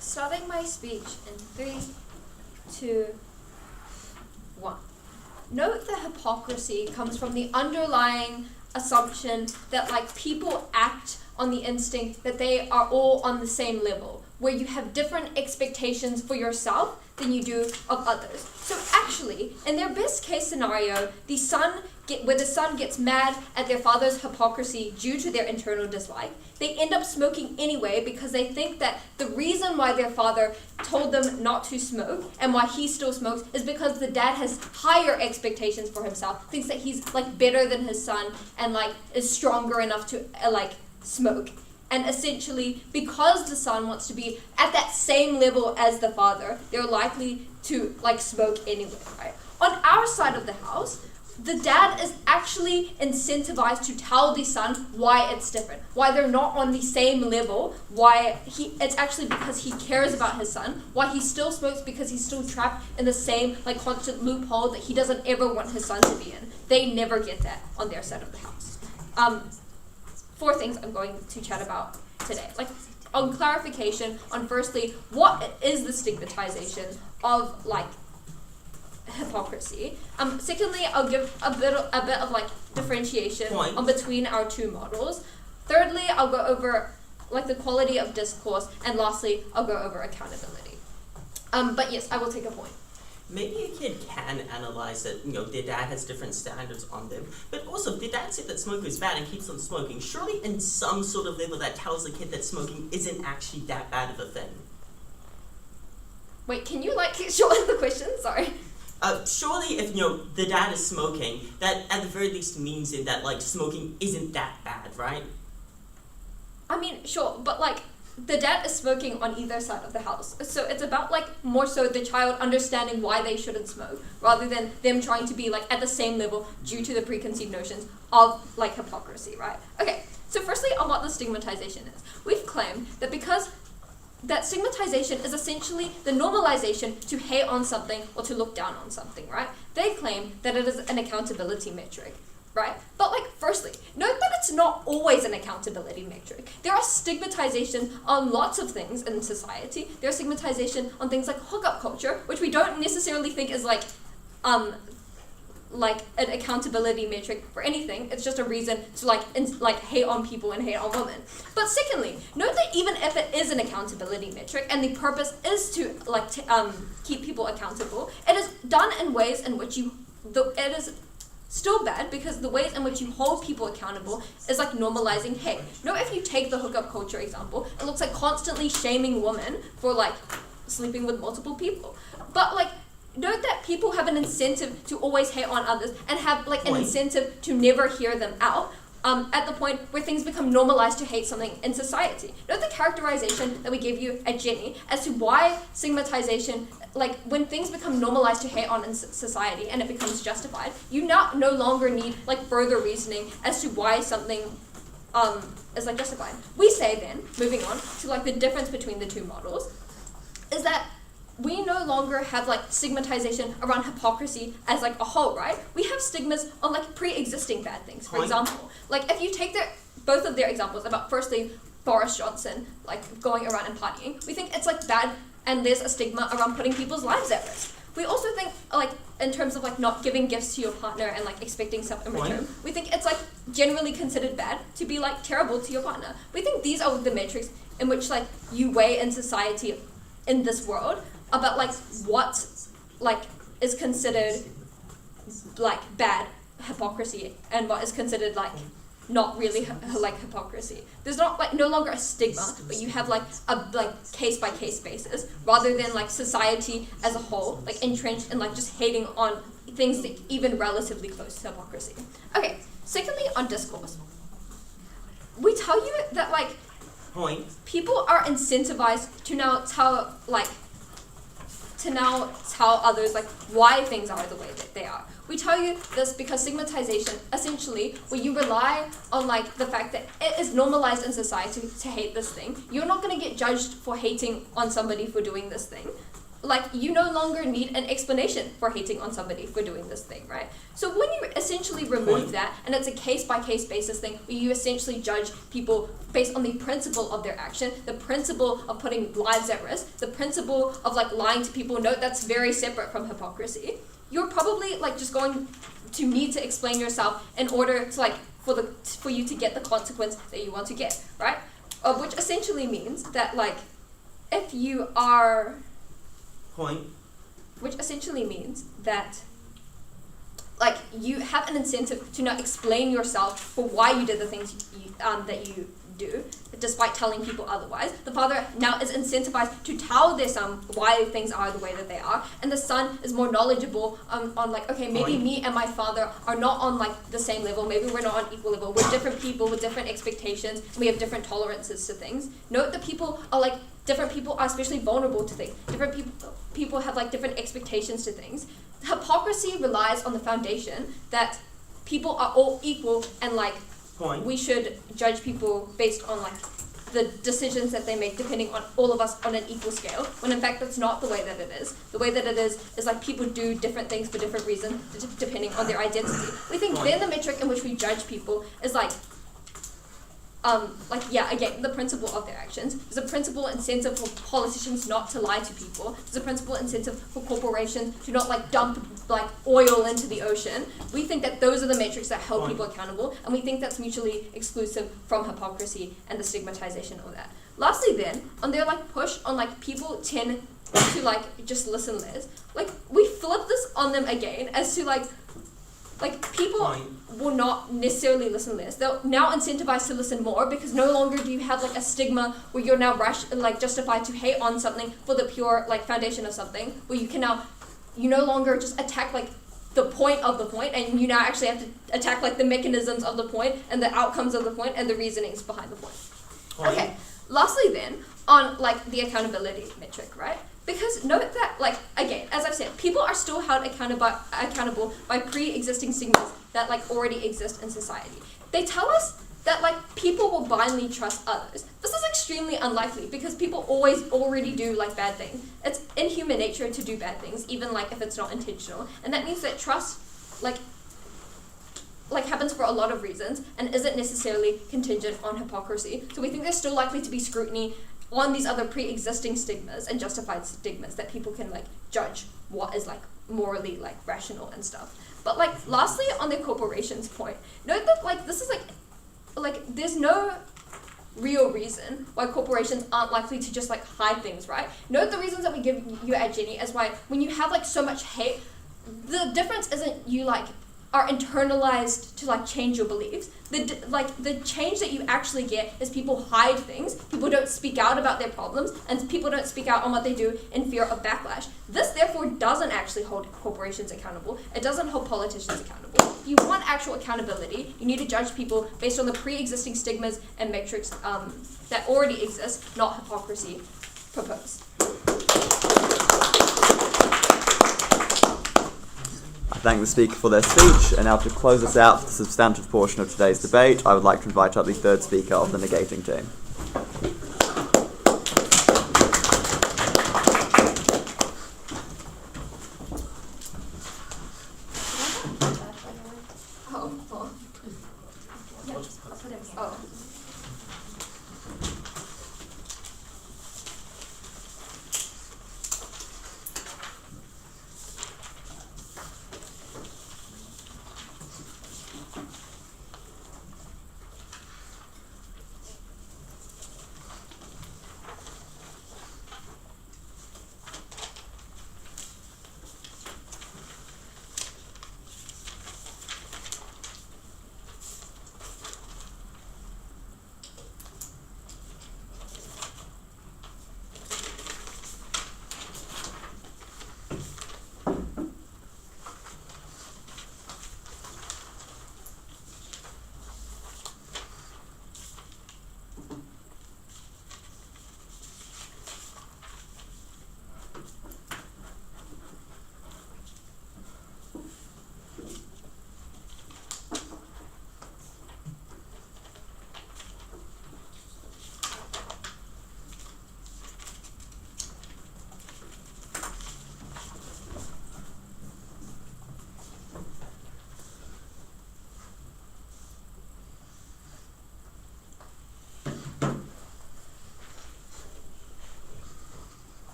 Starting my speech in 3, 2, 1. Note the hypocrisy comes from the underlying assumption that people act on the instinct that they are all on the same level, where you have different expectations for yourself than you do of others. So actually, in their best case scenario, where the son gets mad at their father's hypocrisy due to their internal dislike, they end up smoking anyway because they think that the reason why their father told them not to smoke and why he still smokes is because the dad has higher expectations for himself, thinks that he's better than his son and is stronger enough to smoke. And essentially, because the son wants to be at that same level as the father, they're likely to smoke anyway, right? On our side of the house, the dad is actually incentivized to tell the son why it's different, why they're not on the same level, it's actually because he cares about his son, why he still smokes because he's still trapped in the same like constant loophole that he doesn't ever want his son to be in. They never get that on their side of the house. 4 things I'm going to chat about today. Like on clarification on firstly, what is the stigmatization of like hypocrisy. Secondly, I'll give a bit of like differentiation on between our 2 models. Thirdly, I'll go over like the quality of discourse, and lastly, I'll go over accountability. But yes, I will take a point. Maybe a kid can analyze that, their dad has different standards on them, but also if their dad said that smoking is bad and keeps them smoking, surely in some sort of level that tells the kid that smoking isn't actually that bad of a thing. Wait, can you like shorten the question? Sorry. Surely if, the dad is smoking, that at the very least means that, like, smoking isn't that bad, right? I mean, sure, but like, the dad is smoking on either side of the house. So it's about like more so the child understanding why they shouldn't smoke rather than them trying to be like at the same level due to the preconceived notions of like hypocrisy, right? Okay, so firstly on what the stigmatization is. We've claimed that because that stigmatization is essentially the normalization to hate on something or to look down on something, right? They claim that it is an accountability metric. Right? But like, firstly, note that it's not always an accountability metric. There are stigmatization on lots of things in society. There's stigmatization on things like hookup culture, which we don't necessarily think is like an accountability metric for anything. It's just a reason to hate on people and hate on women. But secondly, note that even if it is an accountability metric and the purpose is to keep people accountable, it is done in ways in which it is still bad because the ways in which you hold people accountable is like normalizing hate. If you take the hookup culture example, it looks like constantly shaming women for like sleeping with multiple people. But like, note that people have an incentive to always hate on others and have like an incentive to never hear them out. At the point where things become normalized to hate something in society. Note the characterization that we gave you at Jenny as to why stigmatization, like when things become normalized to hate on in society and it becomes justified, you now no longer need like further reasoning as to why something is like justified. We say then, moving on to like the difference between the 2 models, is that we no longer have like stigmatization around hypocrisy as like a whole, right? We have stigmas on like pre-existing bad things. For example, like if you take both of their examples about firstly Boris Johnson like going around and partying, we think it's like bad and there's a stigma around putting people's lives at risk. We also think like in terms of like not giving gifts to your partner and like expecting stuff in return, we think it's like generally considered bad to be like terrible to your partner. We think these are the metrics in which like you weigh in society in this world about like what like is considered like bad hypocrisy and what is considered like not really like hypocrisy. There's not like no longer a stigma, but you have like a like case by case basis rather than like society as a whole like entrenched in like just hating on things that even relatively close to hypocrisy. Okay, secondly on discourse. We tell you that like people are incentivized to now tell others like why things are the way that they are. We tell you this because stigmatization, essentially, where you rely on like the fact that it is normalized in society to hate this thing, you're not going to get judged for hating on somebody for doing this thing. Like, you no longer need an explanation for hating on somebody for doing this thing, right? So when you essentially remove that, and it's a case-by-case basis thing, where you essentially judge people based on the principle of their action, the principle of putting lives at risk, the principle of, like, lying to people, note that's very separate from hypocrisy, you're probably, like, just going to need to explain yourself in order to, like, for you to get the consequence that you want to get, right? Which essentially means that, like, if you are... Which essentially means that, like, you have an incentive to not explain yourself for why you did the things that you do, despite telling people otherwise. The father now is incentivized to tell their son why things are the way that they are, and the son is more knowledgeable on like, okay, maybe me and my father are not on like the same level, maybe we're not on equal level, we're different people with different expectations, and we have different tolerances to things. Note that people are like, different people are especially vulnerable to things. Different people have like different expectations to things. Hypocrisy relies on the foundation that people are all equal and like we should judge people based on like the decisions that they make depending on all of us on an equal scale, when in fact that's not the way that it is. The way that it is like people do different things for different reasons depending on their identity. We think then the metric in which we judge people is again, the principle of their actions. There's a principle incentive for politicians not to lie to people. There's a principle incentive for corporations to not like dump like oil into the ocean. We think that those are the metrics that hold people accountable, and we think that's mutually exclusive from hypocrisy and the stigmatization of that. Lastly then, on their like push on like people tend to like just listen less, like we flip this on them again as to like people will not necessarily listen less. They're now incentivized to listen more because no longer do you have like a stigma where you're now justified to hate on something for the pure like foundation of something, where you no longer just attack like the point of the point, and you now actually have to attack like the mechanisms of the point and the outcomes of the point and the reasonings behind the point. Okay, lastly then, on like the accountability metric, right? Because note that, like, again, as I've said, people are still held accountable by pre-existing stigmas that, like, already exist in society. They tell us that, like, people will blindly trust others. This is extremely unlikely because people always already do, like, bad things. It's in human nature to do bad things, even, like, if it's not intentional. And that means that trust, like happens for a lot of reasons and isn't necessarily contingent on hypocrisy. So we think there's still likely to be scrutiny on these other pre-existing stigmas and justified stigmas that people can like judge what is like morally like rational and stuff. But like lastly on the corporations point, note that like this is like there's no real reason why corporations aren't likely to just like hide things, right? Note the reasons that we give you at Jenny as why when you have like so much hate, the difference isn't you like are internalized to like change your beliefs. The change that you actually get is people hide things, people don't speak out about their problems, and people don't speak out on what they do in fear of backlash. This therefore doesn't actually hold corporations accountable. It doesn't hold politicians accountable. If you want actual accountability, you need to judge people based on the pre-existing stigmas and metrics that already exist, not hypocrisy proposed. I thank the speaker for their speech, and now to close us out for the substantive portion of today's debate, I would like to invite up the third speaker of the negating team.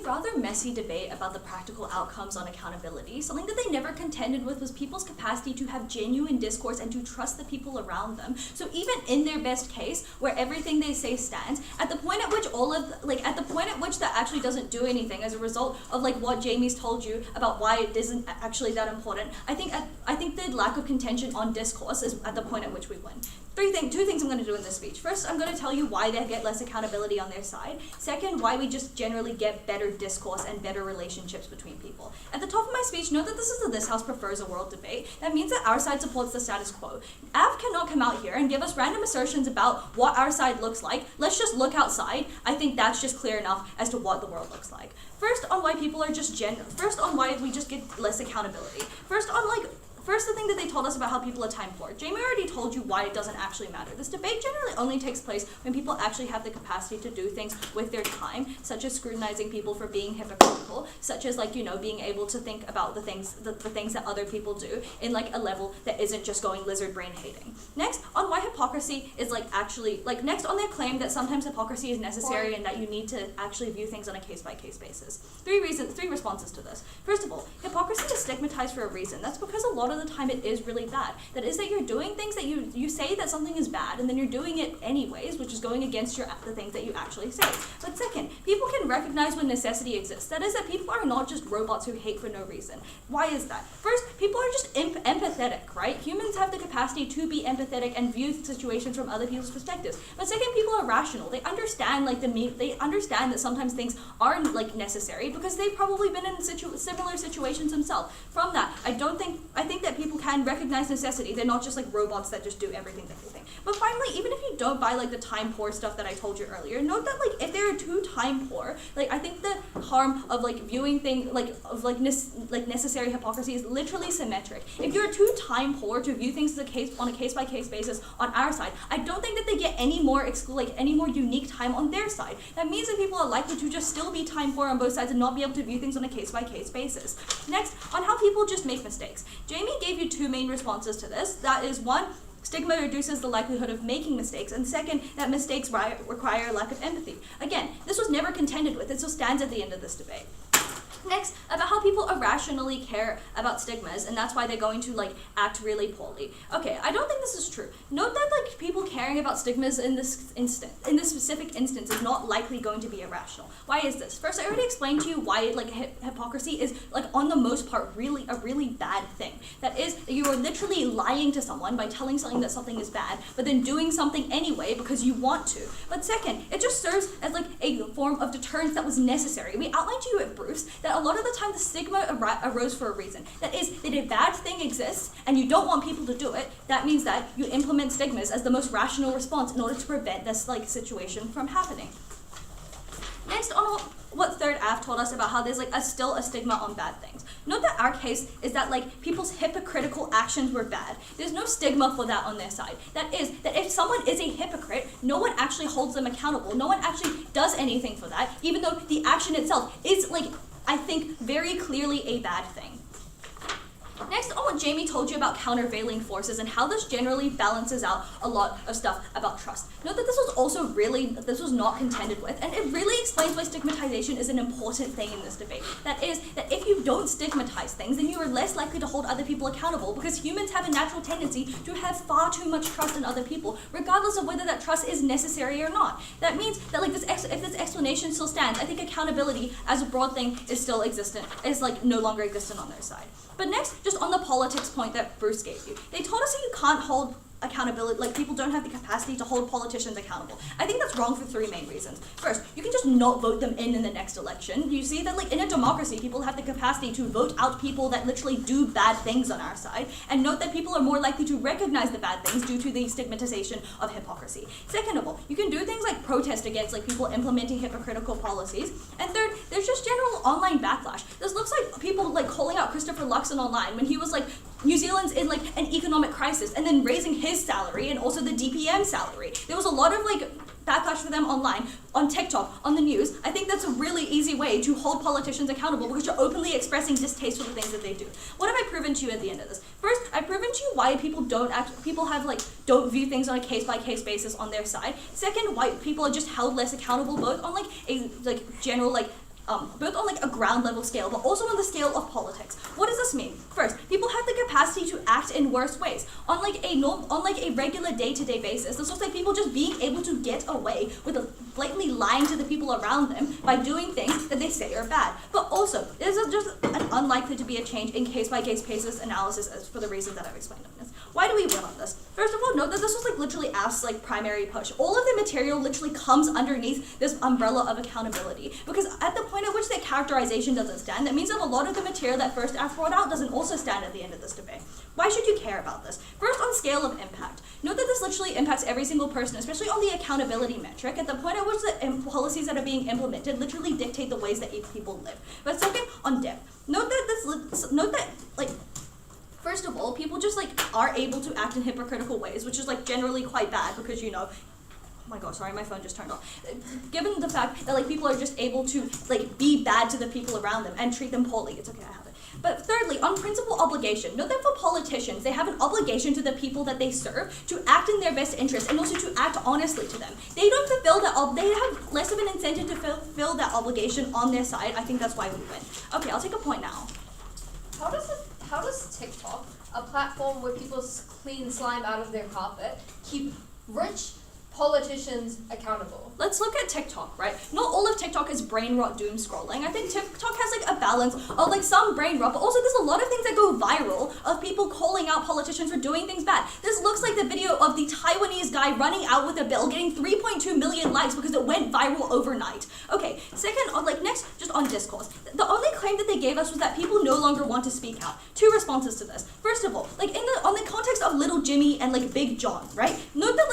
rather messy debate about the practical outcomes on accountability, something that they never contended with was people's capacity to have genuine discourse and to trust the people around them. So even in their best case, where everything they say stands, at the point at which that actually doesn't do anything as a result of like what Jamie's told you about why it isn't actually that important, I think the lack of contention on discourse is at the point at which we win. Two things I'm going to do in this speech. First, I'm going to tell you why they get less accountability on their side. Second, why we just generally get better discourse and better relationships between people. At the top of my speech, note that this is the This House Prefers a World debate. That means that our side supports the status quo. Av cannot come out here and give us random assertions about what our side looks like. Let's just look outside. I think that's just clear enough as to what the world looks like. First, on why people are just First, on why we just get less accountability. First, the thing that they told us about how people are time poor. Jamie already told you why it doesn't actually matter. This debate generally only takes place when people actually have the capacity to do things with their time, such as scrutinizing people for being hypocritical, such as being able to think about the things that other people do in like a level that isn't just going lizard brain hating. Next, on why hypocrisy is next on their claim that sometimes hypocrisy is necessary and that you need to actually view things on a case-by-case basis. Three responses to this. First of all, hypocrisy is stigmatized for a reason. That's because a lot of the time it is really bad. That is that you're doing things that you say that something is bad and then you're doing it anyways, which is going against the things that you actually say. But second, people can recognize when necessity exists. That is that people are not just robots who hate for no reason. Why is that? First, people are just empathetic, right? Humans have the capacity to be empathetic and view situations from other people's perspectives. But second, people are rational. They understand they understand that sometimes things are necessary because they've probably been in similar situations themselves. From that, I think that people can recognize necessity. They're not just like robots that just do everything that they think. But finally, even if you don't buy the time poor stuff that I told you earlier, note that if they're too time poor, I think the harm of viewing things necessary hypocrisy is literally symmetric. If you're too time poor to view things on a case by case basis on our side, I don't think that they get any more unique time on their side. That means that people are likely to just still be time poor on both sides and not be able to view things on a case by case basis. Next, on how people just make mistakes. Jamie gave you two main responses to this. That is one, stigma reduces the likelihood of making mistakes, and second, that mistakes require a lack of empathy. Again, this was never contended with, it still stands at the end of this debate. Next, about how people irrationally care about stigmas, and that's why they're going to act really poorly. Okay, I don't think this is true. Note that people caring about stigmas in this specific instance is not likely going to be irrational. Why is this? First, I already explained to you why hypocrisy is on the most part really a really bad thing. That is, that you are literally lying to someone by telling something that something is bad, but then doing something anyway because you want to. But second, it just serves as a form of deterrence that was necessary. We outlined to you at Bruce that a lot of the time the stigma arose for a reason. That is, that a bad thing exists and you don't want people to do it, that means that you implement stigmas as the most rational response in order to prevent this situation from happening. Next, on what Third Av told us about how there's still a stigma on bad things. Note that our case is that people's hypocritical actions were bad. There's no stigma for that on their side. That is, that if someone is a hypocrite, no one actually holds them accountable. No one actually does anything for that, even though the action itself is I think very clearly a bad thing. Next, on what Jamie told you about countervailing forces and how this generally balances out a lot of stuff about trust. Note that this was not contended with, and it really explains why stigmatization is an important thing in this debate. That is, that if you don't stigmatize things, then you are less likely to hold other people accountable because humans have a natural tendency to have far too much trust in other people, regardless of whether that trust is necessary or not. That means that if this explanation still stands, I think accountability as a broad thing is still existent, is no longer existent on their side. But next, just on the politics point that Bruce gave you, they told us that you can't hold accountability, people don't have the capacity to hold politicians accountable. I think that's wrong for three main reasons. First, you can just not vote them in the next election. You see that in a democracy, people have the capacity to vote out people that literally do bad things on our side, and note that people are more likely to recognize the bad things due to the stigmatization of hypocrisy. Second of all, you can do things like protest against people implementing hypocritical policies. And third, there's just general online backlash. This looks like people calling out Christopher Luxon online when he was New Zealand's in an economic crisis, and then raising his salary and also the DPM salary. There was a lot of backlash for them online, on TikTok, on the news. I think that's a really easy way to hold politicians accountable because you're openly expressing distaste for the things that they do. What have I proven to you at the end of this? First, I've proven to you why people don't view things on a case by case basis on their side. Second, why people are just held less accountable both on a general both on like a ground level scale, but also on the scale of politics. What does this mean? First, people have the capacity to act in worse ways. On like a regular day-to-day basis, this looks like people just being able to get away with blatantly lying to the people around them by doing things that they say are bad. But also, this is just an unlikely to be a change in case-by-case basis analysis as for the reasons that I've explained on this. Why do we win on this? First of all, note that this was like literally Ask's like primary push. All of the material literally comes underneath this umbrella of accountability. Because at the point at which the characterization doesn't stand, that means that a lot of the material that first Ask brought out doesn't also stand at the end of this debate. Why should you care about this? First, on scale of impact. Note that this literally impacts every single person, especially on the accountability metric, at the point at which the policies that are being implemented literally dictate the ways that people live. But second, on depth. Note that like, first of all, people just like are able to act in hypocritical ways, which is like generally quite bad because, you know, oh my god, sorry, my phone just turned off. Given the fact that like people are just able to like be bad to the people around them and treat them poorly, it's okay, I have it. But thirdly, on principal obligation, note that for politicians, they have an obligation to the people that they serve to act in their best interest and also to act honestly to them. They don't fulfill that, they have less of an incentive to fulfill that obligation on their side. I think that's why we win. Okay, I'll take a point now. How does TikTok, a platform where people clean slime out of their carpet, keep rich politicians accountable? Let's look at TikTok, right? Not all of TikTok is brain rot doom scrolling. I think TikTok has like a balance of like some brain rot, but also there's a lot of things that go viral of people calling out politicians for doing things bad. This looks like the video of the Taiwanese guy running out with a bill, getting 3.2 million likes because it went viral overnight. Okay, second, next, just on discourse. The only claim that they gave us was that people no longer want to speak out. Two responses to this. First of all, on the context of little Jimmy and like Big John, right? Note that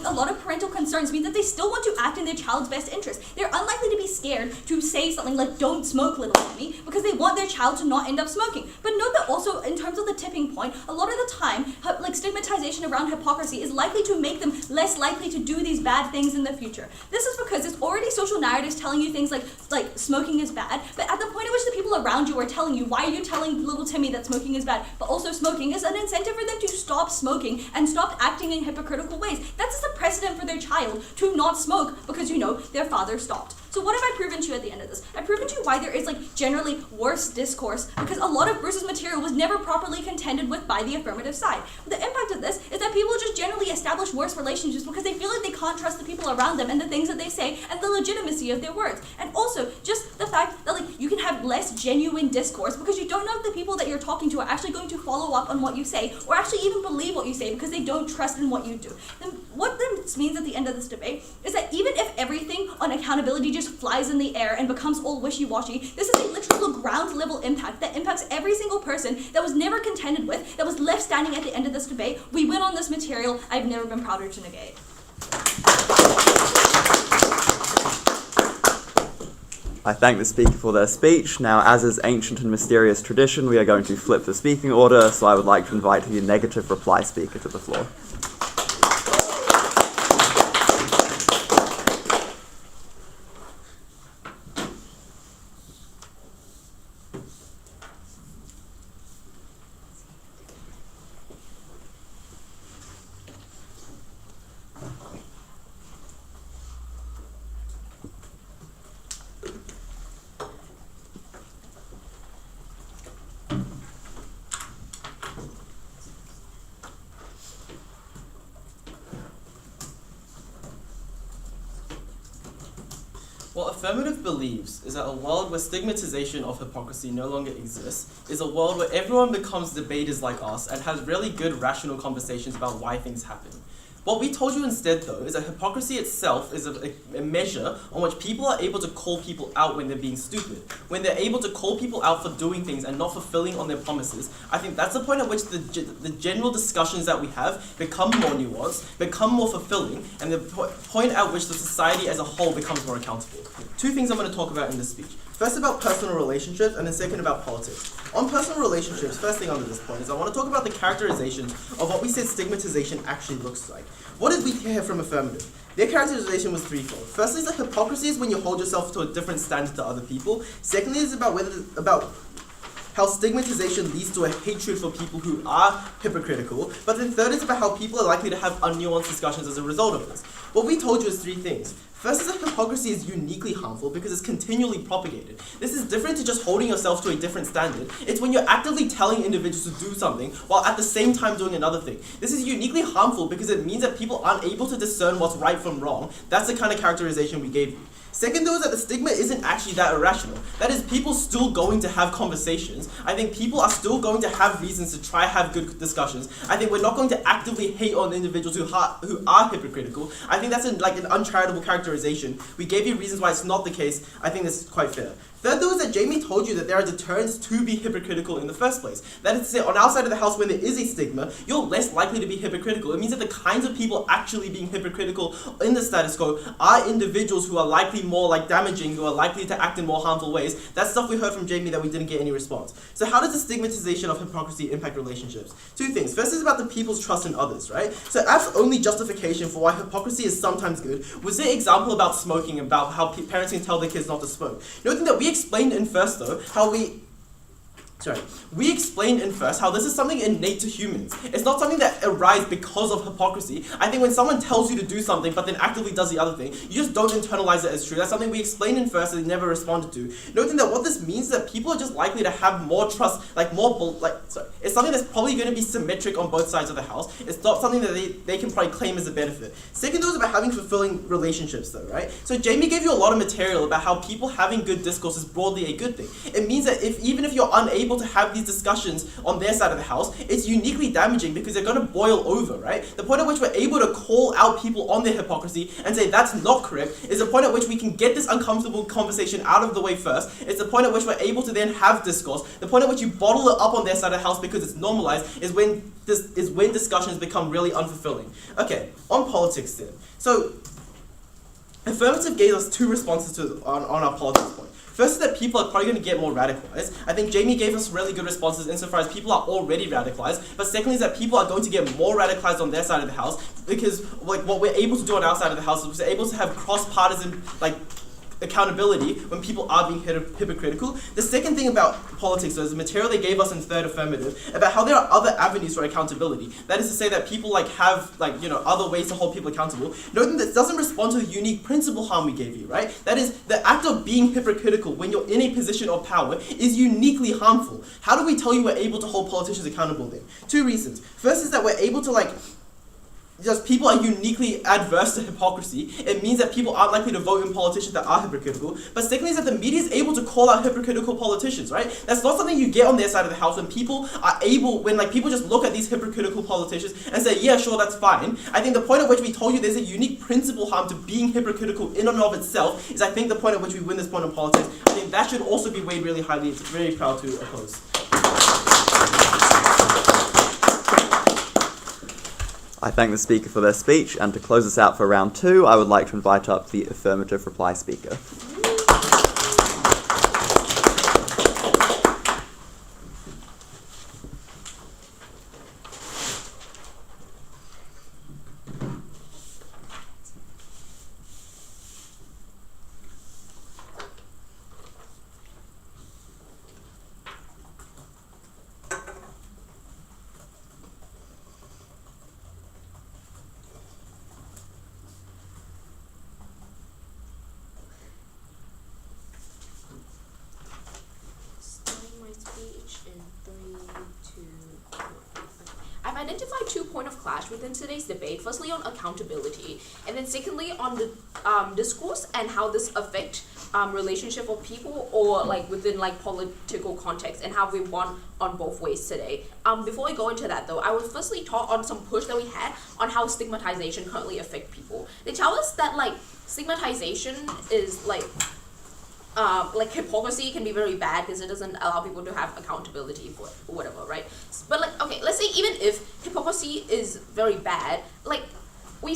a lot of parental concerns mean that they still want to act in their child's best interest. They're unlikely to be scared to say something like, don't smoke, little Jimmy, because they want their child to not end up smoking. But note that also, in terms of the tipping point, a lot of the time, stigmatization around hypocrisy is likely to make them less likely to do these bad things in the future. This is because there's already social narratives telling you things like smoking is bad, but at the point at which the people around you are telling you, why are you telling little Timmy that smoking is bad, but also smoking is an incentive for them to stop smoking and stop acting in hypocritical ways. That's just a precedent for their child to not smoke because, their father stopped. So what have I proven to you at the end of this? I've proven to you why there is generally worse discourse because a lot of Bruce's material was never properly contended with by the affirmative side. The impact of this is that people just generally establish worse relationships because they feel like they can't trust the people around them and the things that they say and the legitimacy of their words. And also just the fact that you can have less genuine discourse because you don't know if the people that you're talking to are actually going to follow up on what you say or actually even believe what you say because they don't trust in what you do. Then what this means at the end of this debate is that even if everything on accountability just flies in the air and becomes all wishy-washy, this is a literal ground level impact that impacts every single person that was never contended with, that was left standing at the end of this debate. We win on this material. I've never been prouder to negate. I thank the speaker for their speech. Now, as is ancient and mysterious tradition, we are going to flip the speaking order, so I would like to invite the negative reply speaker to the floor. What Affirmative believes is that a world where stigmatization of hypocrisy no longer exists is a world where everyone becomes debaters like us and has really good rational conversations about why things happen. What we told you instead, though, is that hypocrisy itself is a measure on which people are able to call people out when they're being stupid. When they're able to call people out for doing things and not fulfilling on their promises, I think that's the point at which the general discussions that we have become more nuanced, become more fulfilling, and the point at which the society as a whole becomes more accountable. Two things I'm going to talk about in this speech. First about personal relationships, and then second about politics. On personal relationships, first thing under this point is I want to talk about the characterizations of what we said stigmatization actually looks like. What did we hear from Affirmative? Their characterization was threefold. Firstly, is that hypocrisy is when you hold yourself to a different standard to other people. Secondly, is about how stigmatization leads to a hatred for people who are hypocritical. But then third is about how people are likely to have unnuanced discussions as a result of this. What we told you is three things. First is that hypocrisy is uniquely harmful because it's continually propagated. This is different to just holding yourself to a different standard. It's when you're actively telling individuals to do something while at the same time doing another thing. This is uniquely harmful because it means that people aren't able to discern what's right from wrong. That's the kind of characterization we gave you. Second, though, is that the stigma isn't actually that irrational. That is, people still going to have conversations. I think people are still going to have reasons to try have good discussions. I think we're not going to actively hate on individuals who are hypocritical. I think that's an uncharitable characterization. We gave you reasons why it's not the case. I think this is quite fair. Third, though, is that Jamie told you that there are deterrents to be hypocritical in the first place. That is to say, on our side of the house, when there is a stigma, you're less likely to be hypocritical. It means that the kinds of people actually being hypocritical in the status quo are individuals who are likely more damaging, who are likely to act in more harmful ways. That's stuff we heard from Jamie that we didn't get any response. So how does the stigmatization of hypocrisy impact relationships? Two things. First is about the people's trust in others, right? So Af's only justification for why hypocrisy is sometimes good was the example about smoking, about how parents can tell their kids not to smoke. Noting that we explained in first, though, how we explained in first how this is something innate to humans. It's not something that arises because of hypocrisy. I think when someone tells you to do something but then actively does the other thing, you just don't internalize it as true. That's something we explained in first and they never responded to. Noting that what this means is that people are just likely to have more trust, it's something that's probably going to be symmetric on both sides of the house. It's not something that they can probably claim as a benefit. Second, though, is about having fulfilling relationships, though, right? So Jamie gave you a lot of material about how people having good discourse is broadly a good thing. It means that even if you're unable to have these discussions on their side of the house, it's uniquely damaging because they're going to boil over, right? The point at which we're able to call out people on their hypocrisy and say that's not correct is the point at which we can get this uncomfortable conversation out of the way first. It's the point at which we're able to then have discourse. The point at which you bottle it up on their side of the house because it's normalized is when discussions become really unfulfilling. Okay, on politics then. So Affirmative gave us two responses on our politics point. First is that people are probably going to get more radicalized. I think Jamie gave us really good responses insofar as people are already radicalized. But secondly is that people are going to get more radicalized on their side of the house because what we're able to do on our side of the house is we're able to have cross-partisan accountability when people are being hypocritical. The second thing about politics is the material they gave us in third affirmative about how there are other avenues for accountability. That is to say that people have other ways to hold people accountable. Noting that this doesn't respond to the unique principle harm we gave you, right? That is, the act of being hypocritical when you're in a position of power is uniquely harmful. How do we tell you we're able to hold politicians accountable then? Two reasons. First is that we're able to just people are uniquely adverse to hypocrisy. It means that people aren't likely to vote in politicians that are hypocritical. But secondly is that the media is able to call out hypocritical politicians, right? That's not something you get on their side of the house when people are able, when people just look at these hypocritical politicians and say, yeah, sure, that's fine. I think the point at which we told you there's a unique principle harm to being hypocritical in and of itself is I think the point at which we win this point in politics. I think that should also be weighed really highly. It's very proud to oppose. I thank the speaker for their speech, and to close us out for round two, I would like to invite up the affirmative reply speaker. I've identified 2 points of clash within today's debate. Firstly, on accountability, and then secondly, on the discourse and how this affect relationship of people or within political context and how we won on both ways today. Before I go into that though, I will firstly talk on some push that we had on how stigmatization currently affect people. They tell us that stigmatization is hypocrisy can be very bad because it doesn't allow people to have accountability for whatever, right? But okay, let's say even if hypocrisy is very bad, we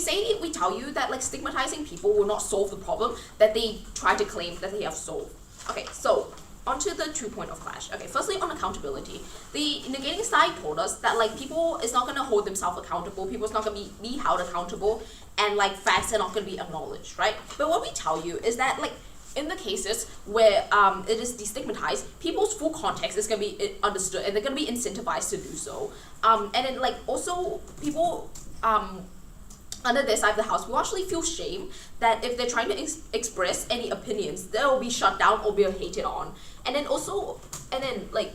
tell you that stigmatizing people will not solve the problem that they try to claim that they have solved. Okay, so onto the 2 point of clash. Okay, firstly on accountability, the negating side told us that people is not gonna hold themselves accountable, people is not gonna be held accountable, and facts are not gonna be acknowledged, right? But what we tell you is that in the cases where it is destigmatized, people's full context is going to be understood and they're going to be incentivized to do so. And then also people under their side of the house, we actually feel shame that if they're trying to express any opinions, they'll be shut down or be hated on. And then like,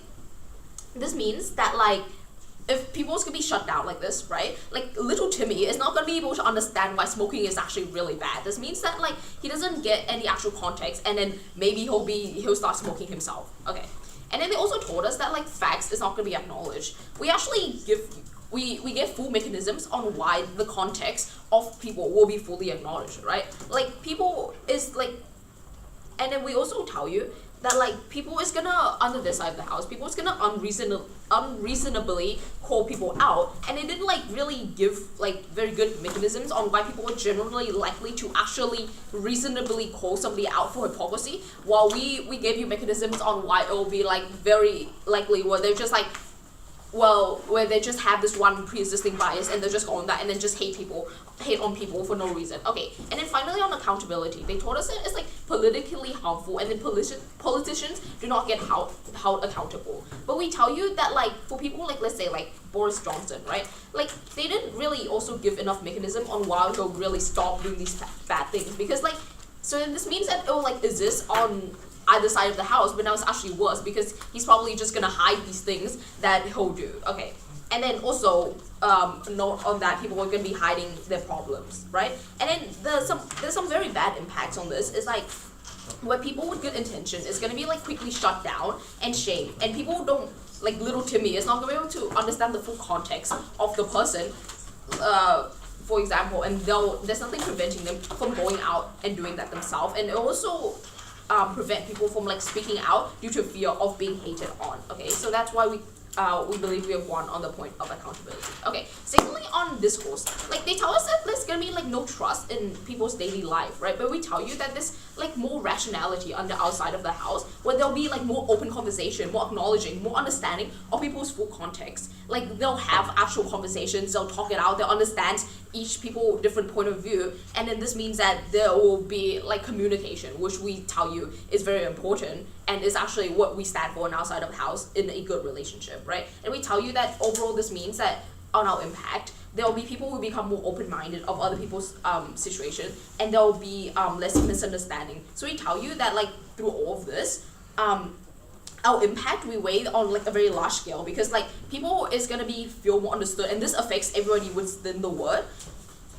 this means that like, if people's gonna be shut down like this, right? Like little Timmy is not gonna be able to understand why smoking is actually really bad. This means that like he doesn't get any actual context, and then maybe he'll start smoking himself. Okay. And then they also told us that like facts is not gonna be acknowledged. We actually give full mechanisms on why the context of people will be fully acknowledged, right? Like people is like, and then we also tell you that like people is gonna, under this side of the house, people is gonna unreasonably call people out, and they didn't like really give like very good mechanisms on why people are generally likely to actually reasonably call somebody out for hypocrisy, while we gave you mechanisms on why it will be like very likely where they're just like, well, where they just have this one pre-existing bias and they're just on that and then just hate on people for no reason. Okay, and then finally on accountability, they told us that it's like politically harmful, and then politicians do not get held accountable. But we tell you that like for people like, let's say like Boris Johnson, right? Like they didn't really also give enough mechanism on why he'll really stop doing these bad things, because like, so then this means that it will like exist on either side of the house, but now it's actually worse because he's probably just gonna hide these things that he'll do. Okay, and then also note on that people are gonna be hiding their problems, right? And then there's some very bad impacts on this. Is like where people with good intention is gonna be like quickly shut down and shamed, and people don't like little Timmy is not gonna be able to understand the full context of the person. For example, and there's nothing preventing them from going out and doing that themselves, and it also prevent people from like speaking out due to fear of being hated on. Okay, so that's why we believe we have won on the point of accountability. Okay, secondly on discourse, like they tell us that there's gonna be like no trust in people's daily life, right? But we tell you that there's like more rationality on the outside of the house, where there'll be like more open conversation, more acknowledging, more understanding of people's full context. Like they'll have actual conversations, they'll talk it out, they'll understand each people different point of view, and then this means that there will be like communication, which we tell you is very important and is actually what we stand for on our side of the house in a good relationship, right? And we tell you that overall this means that on our impact, there will be people who become more open-minded of other people's situation, and there will be less misunderstanding. So we tell you that like through all of this, our impact we weigh on like a very large scale, because like people is gonna be feel more understood, and this affects everybody within the word.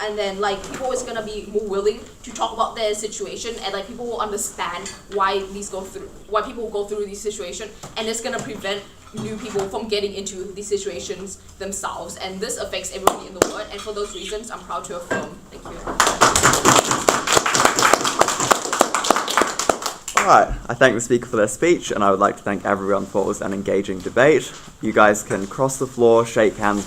And then like people is gonna be more willing to talk about their situation, and like people will understand why people go through these situations, and it's gonna prevent new people from getting into these situations themselves. And this affects everybody in the world, and for those reasons I'm proud to affirm. Thank you. Alright, I thank the speaker for their speech, and I would like to thank everyone for an engaging debate. You guys can cross the floor, shake hands,